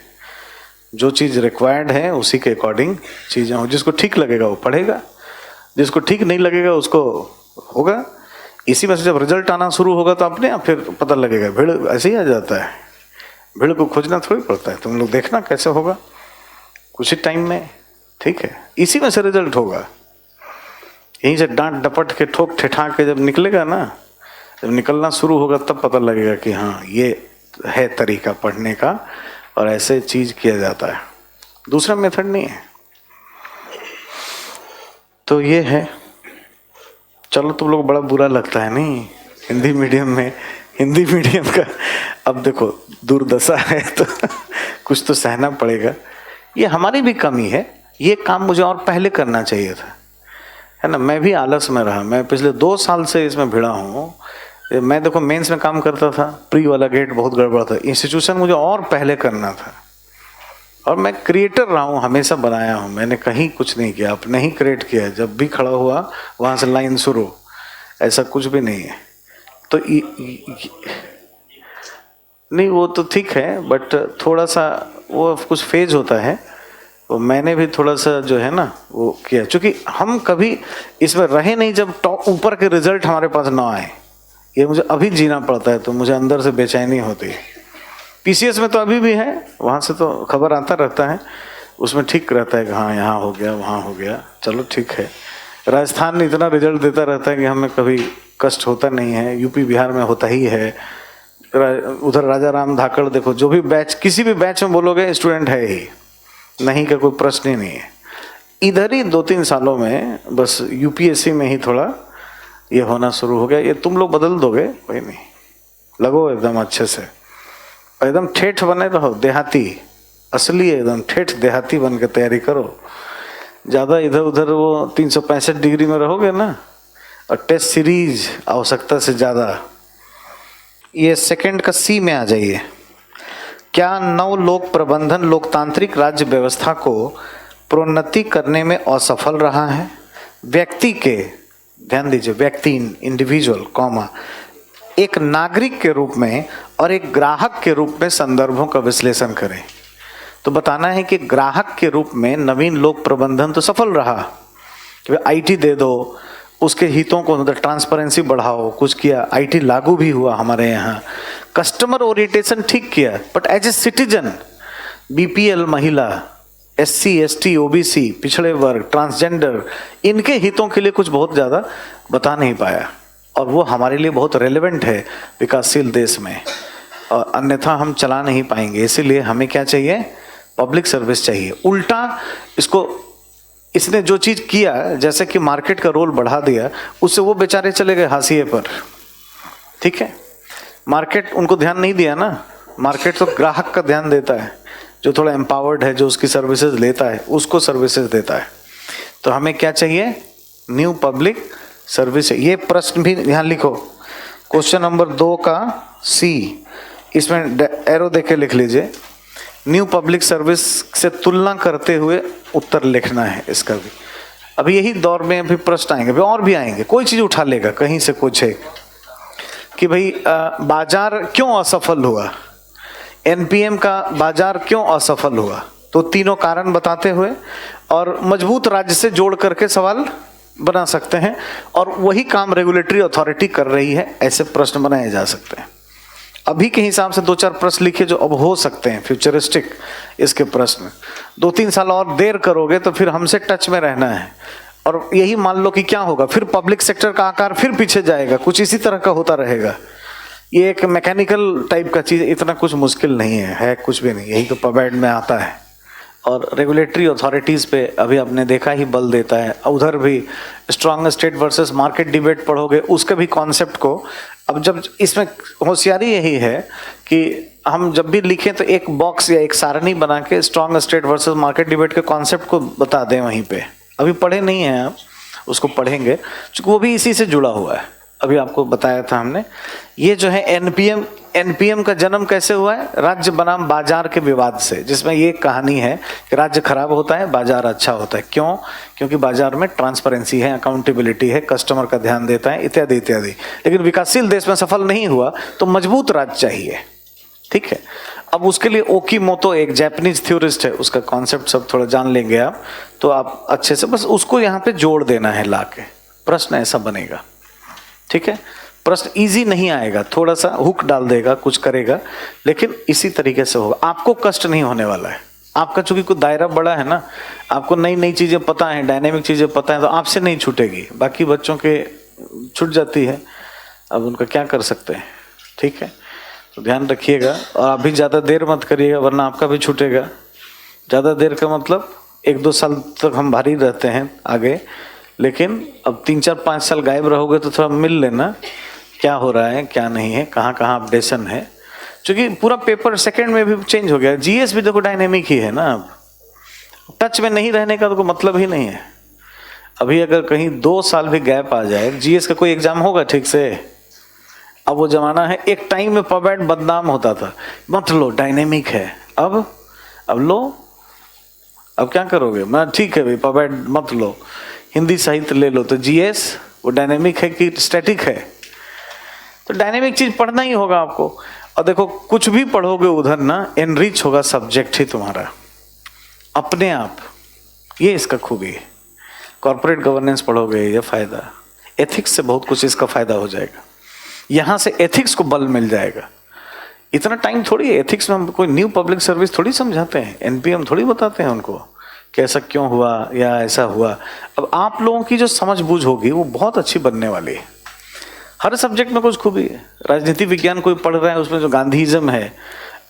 A: जो चीज़ रिक्वायर्ड है उसी के अकॉर्डिंग चीज़ें हो। जिसको ठीक लगेगा वो पढ़ेगा, जिसको ठीक नहीं लगेगा उसको होगा। इसी में से जब रिजल्ट आना शुरू होगा तो अपने आप फिर पता लगेगा। भीड़ ऐसे ही आ जाता है, भीड़ को खोजना थोड़ी पड़ता है। तुम लोग देखना कैसे होगा कुछ ही टाइम में, ठीक है। इसी में से रिजल्ट होगा। यहीं से डांट डपट के ठोक ठेठा के जब निकलेगा ना, जब निकलना शुरू होगा तब पता लगेगा कि हाँ ये है तरीका पढ़ने का और ऐसे चीज किया जाता है, दूसरा मेथड नहीं है। तो ये है। चलो तुम लोग बड़ा बुरा लगता है नहीं हिंदी मीडियम में, हिंदी मीडियम का अब देखो दुर्दशा है तो कुछ तो सहना पड़ेगा। ये हमारी भी कमी है, ये काम मुझे और पहले करना चाहिए था, है ना। मैं भी आलस में रहा, मैं पिछले 2 साल से इसमें भिड़ा हूँ। मैं देखो मेंस में काम करता था, प्री वाला गेट बहुत गड़बड़ था, इंस्टीट्यूशन मुझे और पहले करना था। और मैं क्रिएटर रहा हूँ, हमेशा बनाया हूँ, मैंने कहीं कुछ नहीं किया, अपने ही क्रिएट किया है। जब भी खड़ा हुआ वहाँ से लाइन शुरू, ऐसा कुछ भी नहीं है। तो नहीं वो तो ठीक है, बट थोड़ा सा वो कुछ फेज होता है, वो मैंने भी थोड़ा सा जो है ना वो किया, क्योंकि हम कभी इसमें रहे नहीं जब टॉप ऊपर के रिजल्ट हमारे पास ना आए। ये मुझे अभी जीना पड़ता है, तो मुझे अंदर से बेचैनी होती है। पीसीएस में तो अभी भी है, वहाँ से तो खबर आता रहता है, उसमें ठीक रहता है कि हाँ यहाँ हो गया वहाँ हो गया, चलो ठीक है। राजस्थान में इतना रिजल्ट देता रहता है कि हमें कभी कष्ट होता नहीं है। यूपी बिहार में होता ही है। उधर राजा राम धाकड़ देखो, जो भी बैच किसी भी बैच में बोलोगे स्टूडेंट है ही, नहीं का कोई प्रश्न ही नहीं है। इधर ही 2-3 सालों में बस यूपीएससी में ही थोड़ा ये होना शुरू हो गया। ये तुम लोग बदल दोगे, कोई नहीं, लगो एकदम अच्छे से, एकदम ठेठ बने रहो, देहाती असली एकदम ठेठ देहाती बन के तैयारी करो। ज़्यादा इधर उधर वो 365 डिग्री में रहोगे ना, और टेस्ट सीरीज आवश्यकता से ज़्यादा। ये सेकंड का सी में आ जाइए। क्या नव लोक प्रबंधन लोकतांत्रिक राज्य व्यवस्था को प्रोन्नति करने में असफल रहा है? व्यक्ति के, ध्यान दीजिए, व्यक्ति इंडिविजुअल कॉमा एक नागरिक के रूप में और एक ग्राहक के रूप में संदर्भों का विश्लेषण करें। तो बताना है कि ग्राहक के रूप में नवीन लोक प्रबंधन तो सफल रहा कि आईटी दे दो, उसके हितों को मतलब ट्रांसपेरेंसी बढ़ाओ, कुछ किया, आईटी लागू भी हुआ हमारे यहाँ, कस्टमर ओरिएंटेशन ठीक किया। But as a citizen BPL महिला, एससी एसटी ओबीसी, पिछड़े वर्ग, ट्रांसजेंडर, इनके हितों के लिए कुछ बहुत ज़्यादा बता नहीं पाया। और वो हमारे लिए बहुत रेलेवेंट है विकासशील देश में, और अन्यथा हम चला नहीं पाएंगे। इसीलिए हमें क्या चाहिए? पब्लिक सर्विस चाहिए। उल्टा इसने जो चीज़ किया, जैसे कि मार्केट का रोल बढ़ा दिया, उससे वो बेचारे चले गए हाशिए पर, ठीक है। मार्केट उनको ध्यान नहीं दिया ना, मार्केट तो ग्राहक का ध्यान देता है, जो थोड़ा एम्पावर्ड है, जो उसकी सर्विसेज लेता है, उसको सर्विसेज देता है। तो हमें क्या चाहिए? न्यू पब्लिक सर्विस है। ये प्रश्न भी यहाँ लिखो, क्वेश्चन नंबर 2 का सी, इसमें एरो देके लिख लीजिए। न्यू पब्लिक सर्विस से तुलना करते हुए उत्तर लिखना है इसका भी। अभी यही दौर में अभी प्रश्न आएंगे, अभी और भी आएंगे, कोई चीज उठा लेगा कहीं से कुछ है कि भाई बाजार क्यों असफल हुआ, एनपीएम का बाजार क्यों असफल हुआ, तो तीनों कारण बताते हुए और मजबूत राज्य से जोड़ करके सवाल बना सकते हैं, और वही काम रेगुलेटरी अथॉरिटी कर रही है, ऐसे प्रश्न बनाए जा सकते हैं। अभी के हिसाब से 2-4 प्रश्न लिखिए जो अब हो सकते हैं, फ्यूचरिस्टिक इसके प्रश्न। 2-3 साल और देर करोगे तो फिर हमसे टच में रहना है, और यही मान लो कि क्या होगा, फिर पब्लिक सेक्टर का आकार फिर पीछे जाएगा, कुछ इसी तरह का होता रहेगा। ये एक मैकेनिकल टाइप का चीज, इतना कुछ मुश्किल नहीं है कुछ भी नहीं, यही तो पबैड में आता है। और रेगुलेटरी अथॉरिटीज़ पे अभी आपने देखा ही बल देता है। उधर भी strong state versus market debate पढ़ोगे, उसके भी कॉन्सेप्ट को, अब जब इसमें होशियारी यही है कि हम जब भी लिखें तो एक बॉक्स या एक सारणी बना के strong state versus market debate के कॉन्सेप्ट को बता दें वहीं पे। अभी पढ़े नहीं हैं आप, उसको पढ़ेंगे क्योंकि वो भी इसी से जुड़ा हुआ है। अभी आपको बताया था हमने, ये जो है एनपीएम का जन्म कैसे हुआ है, राज्य बनाम बाजार के विवाद से, जिसमें ये कहानी है कि राज्य खराब होता है, बाजार अच्छा होता है। क्यों? क्योंकि बाजार में ट्रांसपेरेंसी है, अकाउंटेबिलिटी है, कस्टमर का ध्यान देता है, इत्यादि इत्यादि। लेकिन विकासशील देश में सफल नहीं हुआ तो मजबूत राज्य चाहिए, ठीक है। अब उसके लिए ओकीमोतो एक जापानीज थ्योरिस्ट है, उसका कॉन्सेप्ट सब थोड़ा जान लेंगे आप तो आप अच्छे से, बस उसको यहाँ पे जोड़ देना है लाके, प्रश्न ऐसा बनेगा, ठीक है। प्रश्न इजी नहीं आएगा, थोड़ा सा हुक डाल देगा, कुछ करेगा, लेकिन इसी तरीके से होगा, आपको कष्ट नहीं होने वाला है। आपका चूंकि कोई दायरा बड़ा है ना, आपको नई नई चीजें पता है, डायनेमिक चीजें पता है, तो आपसे नहीं छूटेगी, बाकी बच्चों के छूट जाती है, अब उनका क्या कर सकते हैं, ठीक है। तो ध्यान रखिएगा, और अभी ज़्यादा देर मत करिएगा वरना आपका भी छूटेगा। ज़्यादा देर का मतलब 1-2 साल तक हम भारी रहते हैं आगे, लेकिन अब 3-4-5 साल गायब रहोगे तो थोड़ा मिल लेना क्या हो रहा है, क्या नहीं है, कहाँ कहाँ अपडेशन है, क्योंकि पूरा पेपर सेकंड में भी चेंज हो गया। जीएस भी देखो डायनेमिक ही है ना, अब टच में नहीं रहने का तो कोई मतलब ही नहीं है। अभी अगर कहीं 2 साल भी गैप आ जाए, जीएस का कोई एग्जाम होगा ठीक से? अब वो जमाना है, एक टाइम में पबैड बदनाम होता था, मत लो डायनेमिक है, अब लो, अब क्या करोगे? मैं ठीक है भाई पबैड मत लो, हिंदी साहित्य ले लो, तो जीएस वो डायनेमिक है कि स्टैटिक है? तो डायनेमिक चीज पढ़ना ही होगा आपको। और देखो कुछ भी पढ़ोगे उधर ना, एनरिच होगा सब्जेक्ट ही तुम्हारा अपने आप, ये इसका खूबी है। कॉर्पोरेट गवर्नेंस पढ़ोगे ये फायदा, एथिक्स से बहुत कुछ इसका फायदा हो जाएगा, यहाँ से एथिक्स को बल मिल जाएगा। इतना टाइम थोड़ी है, एथिक्स में हम कोई न्यू पब्लिक सर्विस थोड़ी समझाते हैं, एनपीएम थोड़ी बताते हैं उनको कि ऐसा क्यों हुआ या ऐसा हुआ। अब आप लोगों की जो समझ बूझ होगी वो बहुत अच्छी बनने वाली है। हर सब्जेक्ट में कुछ खूबी है। राजनीति विज्ञान कोई पढ़ रहा है, उसमें जो गांधीइज्म है,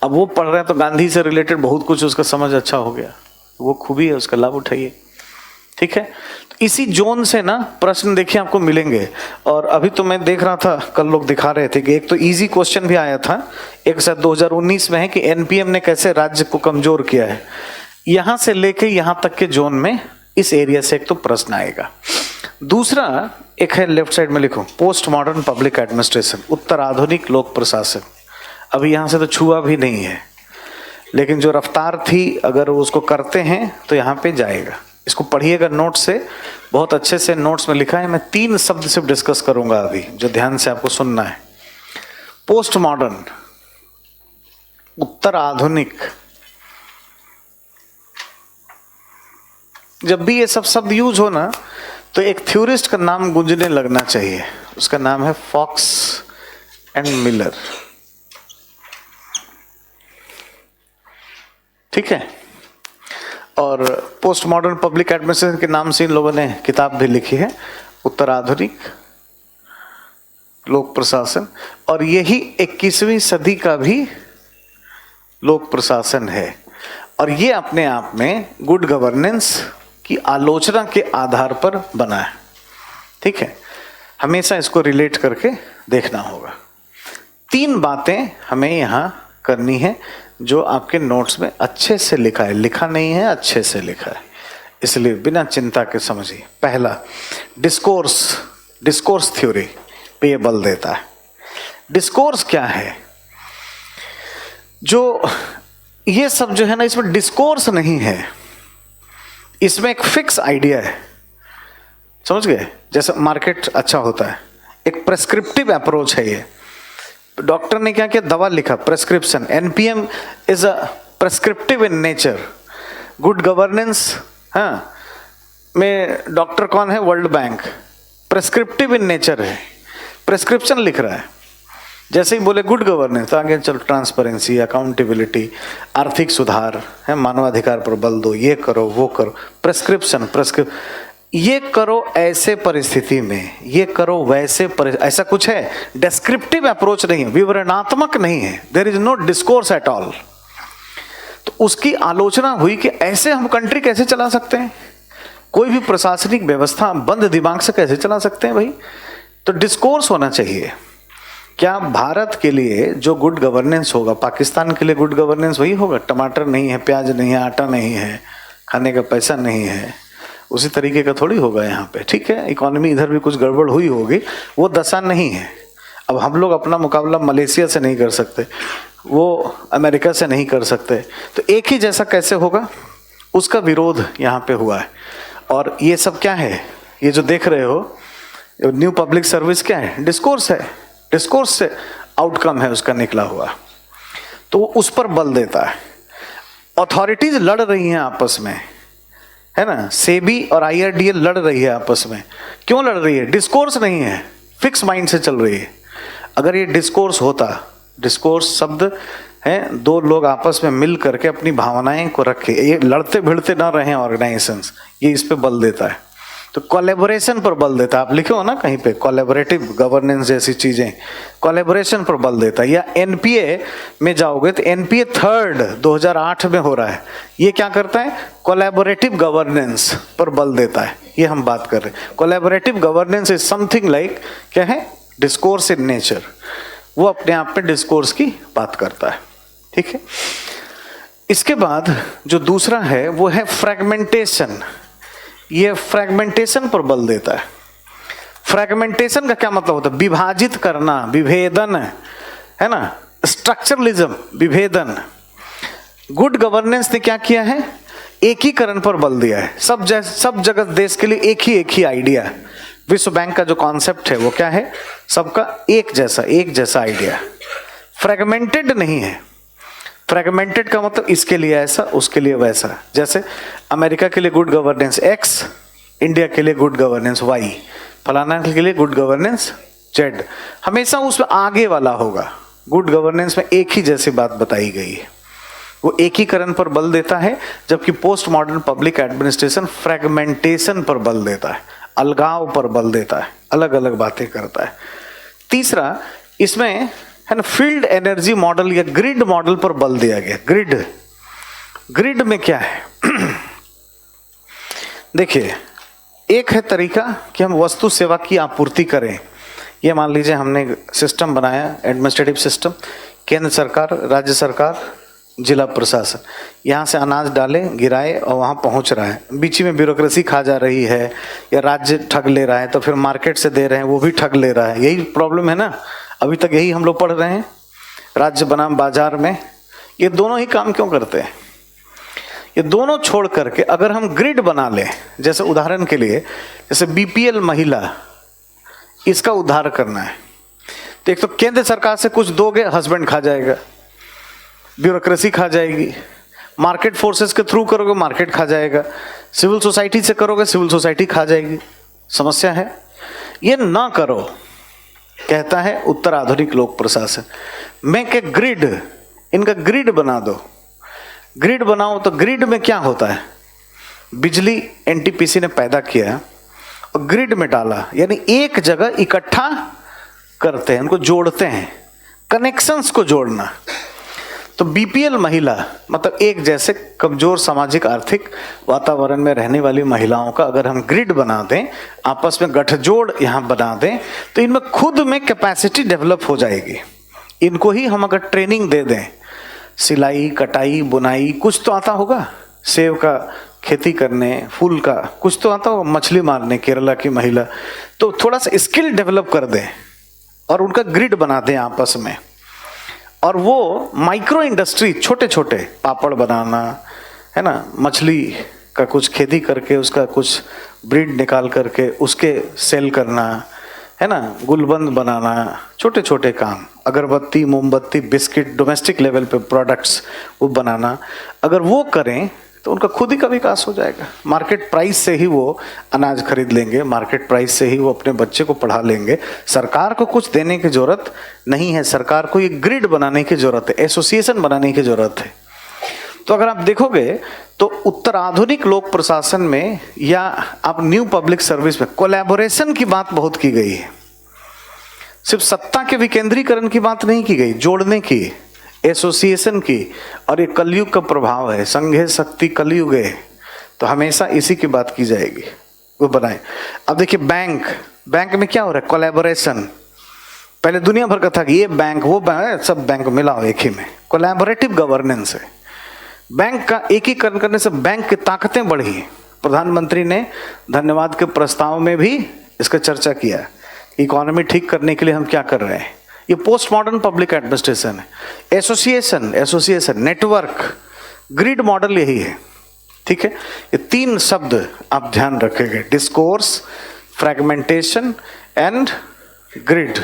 A: अब वो पढ़ रहा है तो गांधी से रिलेटेड बहुत कुछ उसका समझ अच्छा हो गया, वो खूबी है, उसका लाभ उठाइए, ठीक है। तो इसी जोन से ना प्रश्न देखिए आपको मिलेंगे। और अभी तो मैं देख रहा था, कल लोग दिखा रहे थे कि एक तो इजी क्वेश्चन भी आया था, एक शायद 2019 में है कि एनपीएम ने कैसे राज्य को कमजोर किया है। यहां से लेके यहां तक के जोन में इस एरिया से एक तो प्रश्न आएगा। दूसरा एक है, लेफ्ट साइड में लिखो, पोस्ट मॉडर्न पब्लिक एडमिनिस्ट्रेशन, उत्तर आधुनिक लोक प्रशासन। अभी यहां से तो छुआ भी नहीं है, लेकिन जो रफ्तार थी अगर उसको करते हैं तो यहां पे जाएगा। इसको पढ़िएगा नोट से, बहुत अच्छे से नोट्स में लिखा है। मैं 3 शब्द सिर्फ डिस्कस करूंगा अभी, जो ध्यान से आपको सुनना है। पोस्ट मॉडर्न, उत्तर आधुनिक। जब भी ये सब शब्द यूज हो ना, तो एक थ्योरिस्ट का नाम गूंजने लगना चाहिए, उसका नाम है फॉक्स एंड मिलर, ठीक है। और पोस्ट मॉडर्न पब्लिक एडमिनिस्ट्रेशन के नाम से इन लोगों ने किताब भी लिखी है, उत्तर आधुनिक लोक प्रशासन। और यही 21वीं सदी का भी लोक प्रशासन है, और ये अपने आप में गुड गवर्नेंस की आलोचना के आधार पर बना है, ठीक है। हमेशा इसको रिलेट करके देखना होगा। 3 बातें हमें यहाँ करनी है जो आपके नोट्स में अच्छे से लिखा है, लिखा नहीं है, अच्छे से लिखा है, इसलिए बिना चिंता के समझिए। पहला, डिस्कोर्स डिस्कोर्स थ्योरी पे ये बल देता है। डिस्कोर्स क्या है? जो ये सब जो है ना, इसमें डिस्कोर्स नहीं है, इसमें एक फिक्स आइडिया है। समझ गए? जैसे मार्केट अच्छा होता है, एक प्रेस्क्रिप्टिव अप्रोच है ये। डॉक्टर ने क्या किया? दवा लिखा, prescription. NPM is a prescriptive in nature. Good governance, हाँ, में डॉक्टर कौन है? World bank. Prescriptive in nature है, प्रेस्क्रिप्शन लिख रहा है। जैसे ही बोले गुड गवर्नेंस तो आगे चलो ट्रांसपेरेंसी, अकाउंटेबिलिटी, आर्थिक सुधार है, मानवाधिकार पर बल दो, ये करो वो करो। प्रेस्क्रिप्शन, ये करो ऐसे परिस्थिति में, ये करो वैसे ऐसा कुछ है। डेस्क्रिप्टिव अप्रोच नहीं है, विवरणात्मक नहीं है। There is no discourse at all. तो उसकी आलोचना हुई कि ऐसे हम कंट्री कैसे चला सकते हैं? कोई भी प्रशासनिक व्यवस्था बंद दिमाग से कैसे चला सकते हैं भाई? तो डिस्कोर्स होना चाहिए। क्या भारत के लिए जो गुड गवर्नेंस होगा, पाकिस्तान के लिए गुड गवर्नेंस वही होगा? टमाटर नहीं है, प्याज नहीं है, आटा नहीं है, खाने का पैसा नहीं है, उसी तरीके का थोड़ी होगा यहाँ पे। ठीक है, इकोनॉमी इधर भी कुछ गड़बड़ हुई होगी, वो दशा नहीं है। अब हम लोग अपना मुकाबला मलेशिया से नहीं कर सकते, वो अमेरिका से नहीं कर सकते, तो एक ही जैसा कैसे होगा? उसका विरोध यहाँ पे हुआ है। और ये सब क्या है? ये जो देख रहे हो न्यू पब्लिक सर्विस क्या है? डिस्कोर्स है। डिस्कोर्स से आउटकम है उसका निकला हुआ, तो वो उस पर बल देता है। अथॉरिटीज लड़ रही हैं आपस में, है ना? सेबी और आईआरडीए लड़ रही है आपस में। क्यों लड़ रही है? डिस्कोर्स नहीं है, फिक्स माइंड से चल रही है। अगर ये डिस्कोर्स होता, डिस्कोर्स शब्द है दो लोग आपस में मिल करके अपनी भावनाएं को रखे, ये लड़ते भिड़ते ना रहे ऑर्गेनाइजेशंस, ये इस पे बल देता है। तो कोलैबोरेशन पर बल देता है। आप लिखे हो ना कहीं पे, कोलैबोरेटिव गवर्नेंस जैसी चीजें, कोलैबोरेशन पर बल देता है। या एनपीए में जाओगे तो एनपीए 3rd 2008 में हो रहा है, ये क्या करता है? कोलैबोरेटिव गवर्नेंस पर बल देता है। ये हम बात कर रहे हैं। Collaborative governance is something like क्या है? Discourse in nature. वो अपने आप में डिस्कोर्स की बात करता है। ठीक है, इसके बाद जो दूसरा है वो है फ्रैगमेंटेशन। ये फ्रैगमेंटेशन पर बल देता है। फ्रैगमेंटेशन का क्या मतलब होता है? विभाजित करना, विभेदन, है ना? स्ट्रक्चरलिज्म, विभेदन। गुड गवर्नेंस ने क्या किया है? एकीकरण पर बल दिया है। सब जगत देश के लिए एक ही आइडिया। विश्व बैंक का जो कॉन्सेप्ट है वो क्या है? सबका एक जैसा आइडिया। फ्रैगमेंटेड नहीं है। फ्रैगमेंटेड का मतलब इसके लिए ऐसा, उसके लिए वैसा। जैसे अमेरिका के लिए गुड गवर्नेंस X, इंडिया के लिए गुड गवर्नेंस Y, फलाना के लिए गुड गवर्नेंस Z। हमेशा उसमें आगे वाला होगा। गुड गवर्नेंस में एक ही जैसी बात बताई गई है। वो एकीकरण पर बल देता है, जबकि post modern public administration fragmentation पर बल देता है, अलगाव पर बल देता है, अलग अलग बातें करता है। तीसरा इसमें है ना, फील्ड एनर्जी मॉडल या ग्रिड मॉडल पर बल दिया गया। ग्रिड में क्या है? देखिए, एक है तरीका कि हम वस्तु सेवा की आपूर्ति करें। ये मान लीजिए हमने सिस्टम बनाया, एडमिनिस्ट्रेटिव सिस्टम, केंद्र सरकार, राज्य सरकार, जिला प्रशासन, यहाँ से अनाज डाले, गिराए और वहाँ पहुँच रहा है। बीच में ब्यूरोक्रेसी खा जा रही है, या राज्य ठग ले रहा है, तो फिर मार्केट से दे रहे हैं वो भी ठग ले रहा है। यही प्रॉब्लम है ना, अभी तक यही हम लोग पढ़ रहे हैं, राज्य बनाम बाजार में। ये दोनों ही काम क्यों करते हैं? ये दोनों छोड़ करके अगर हम ग्रिड बना लें, जैसे उदाहरण के लिए जैसे बीपीएल महिला, इसका उद्धार करना है, तो एक तो केंद्र सरकार से कुछ दोगे, हस्बैंड खा जाएगा, ब्यूरोक्रेसी खा जाएगी। मार्केट फोर्सेस के थ्रू करोगे, मार्केट खा जाएगा। सिविल सोसाइटी से करोगे, सिविल सोसाइटी खा जाएगी। समस्या है। ये ना करो, कहता है उत्तर आधुनिक लोक प्रशासन। मैं के ग्रिड, इनका ग्रिड बना दो। ग्रिड बनाओ तो ग्रिड में क्या होता है? बिजली एनटीपीसी ने पैदा किया और ग्रिड में डाला, यानी एक जगह इकट्ठा करते हैं, उनको जोड़ते हैं, कनेक्शंस को जोड़ना। तो बीपीएल महिला मतलब एक जैसे कमजोर सामाजिक आर्थिक वातावरण में रहने वाली महिलाओं का अगर हम ग्रिड बना दें, आपस में गठजोड़ यहाँ बना दें, तो इनमें खुद में कैपेसिटी डेवलप हो जाएगी। इनको ही हम अगर ट्रेनिंग दे दें, सिलाई, कटाई, बुनाई, कुछ तो आता होगा, सेब का खेती करने, फूल का कुछ तो आता हो, मछली मारने, केरला की महिला, तो थोड़ा सा स्किल डेवलप कर दें और उनका ग्रिड बना दें आपस में, और वो माइक्रो इंडस्ट्री, छोटे छोटे पापड़ बनाना है ना, मछली का कुछ खेती करके उसका कुछ ब्रीड निकाल करके उसके सेल करना है ना, गुलबंद बनाना, छोटे छोटे काम, अगरबत्ती, मोमबत्ती, बिस्किट, डोमेस्टिक लेवल पे प्रोडक्ट्स वो बनाना, अगर वो करें तो उनका खुद ही का विकास हो जाएगा। मार्केट प्राइस से ही वो अनाज खरीद लेंगे, मार्केट प्राइस से ही वो अपने बच्चे को पढ़ा लेंगे। सरकार को कुछ देने की जरूरत नहीं है, सरकार को ये ग्रिड बनाने की जरूरत है, एसोसिएशन बनाने की जरूरत है। तो अगर आप देखोगे तो उत्तराधुनिक लोक प्रशासन में या आप न्यू पब्लिक सर्विस में कोलैबोरेशन की बात बहुत की गई है, सिर्फ सत्ता के विकेंद्रीकरण की बात नहीं की गई, जोड़ने की, एसोसिएशन की। और ये कलयुग का प्रभाव है, संघे शक्ति कलयुग है, तो हमेशा इसी की बात की जाएगी, वो बनाए। अब देखिए बैंक में क्या हो रहा है, कोलैबोरेशन। पहले दुनिया भर का था कि ये बैंक वो बैंक, सब बैंक मिलाओ एक ही में, कोलैबोरेटिव गवर्नेंस है। बैंक का एकीकरण करने से बैंक की ताकतें बढ़ी। प्रधानमंत्री ने धन्यवाद के प्रस्ताव में भी इसका चर्चा किया, इकोनॉमी ठीक करने के लिए हम क्या कर रहे हैं। ये पोस्ट मॉडर्न पब्लिक एडमिनिस्ट्रेशन है। एसोसिएशन, नेटवर्क, ग्रिड मॉडल यही है, ठीक है। ये तीन शब्द आप ध्यान रखेंगे, डिस्कोर्स, फ्रैगमेंटेशन एंड ग्रिड।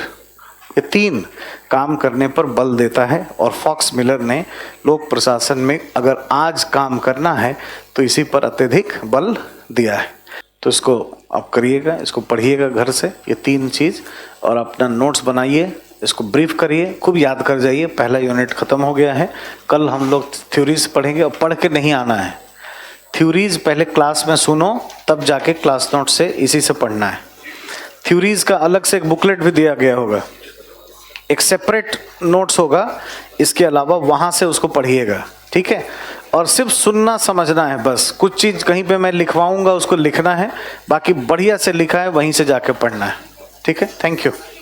A: ये तीन काम करने पर बल देता है, और फॉक्स मिलर ने लोक प्रशासन में अगर आज काम करना है तो इसी पर अत्यधिक बल दिया है। तो इसको आप करिएगा, इसको पढ़िएगा घर से, ये तीन चीज़, और अपना नोट्स बनाइए, इसको ब्रीफ करिए, खूब याद कर जाइए। पहला यूनिट खत्म हो गया है, कल हम लोग थ्योरीज पढ़ेंगे, और पढ़ के नहीं आना है। थ्योरीज पहले क्लास में सुनो, तब जाके क्लास नोट से इसी से पढ़ना है। थ्योरीज का अलग से एक बुकलेट भी दिया गया होगा, एक सेपरेट नोट्स होगा, इसके अलावा वहाँ से उसको पढ़िएगा, ठीक है। और सिर्फ सुनना समझना है बस, कुछ चीज़ कहीं पे मैं लिखवाऊंगा उसको लिखना है, बाकी बढ़िया से लिखा है वहीं से जाके पढ़ना है, ठीक है। Thank you.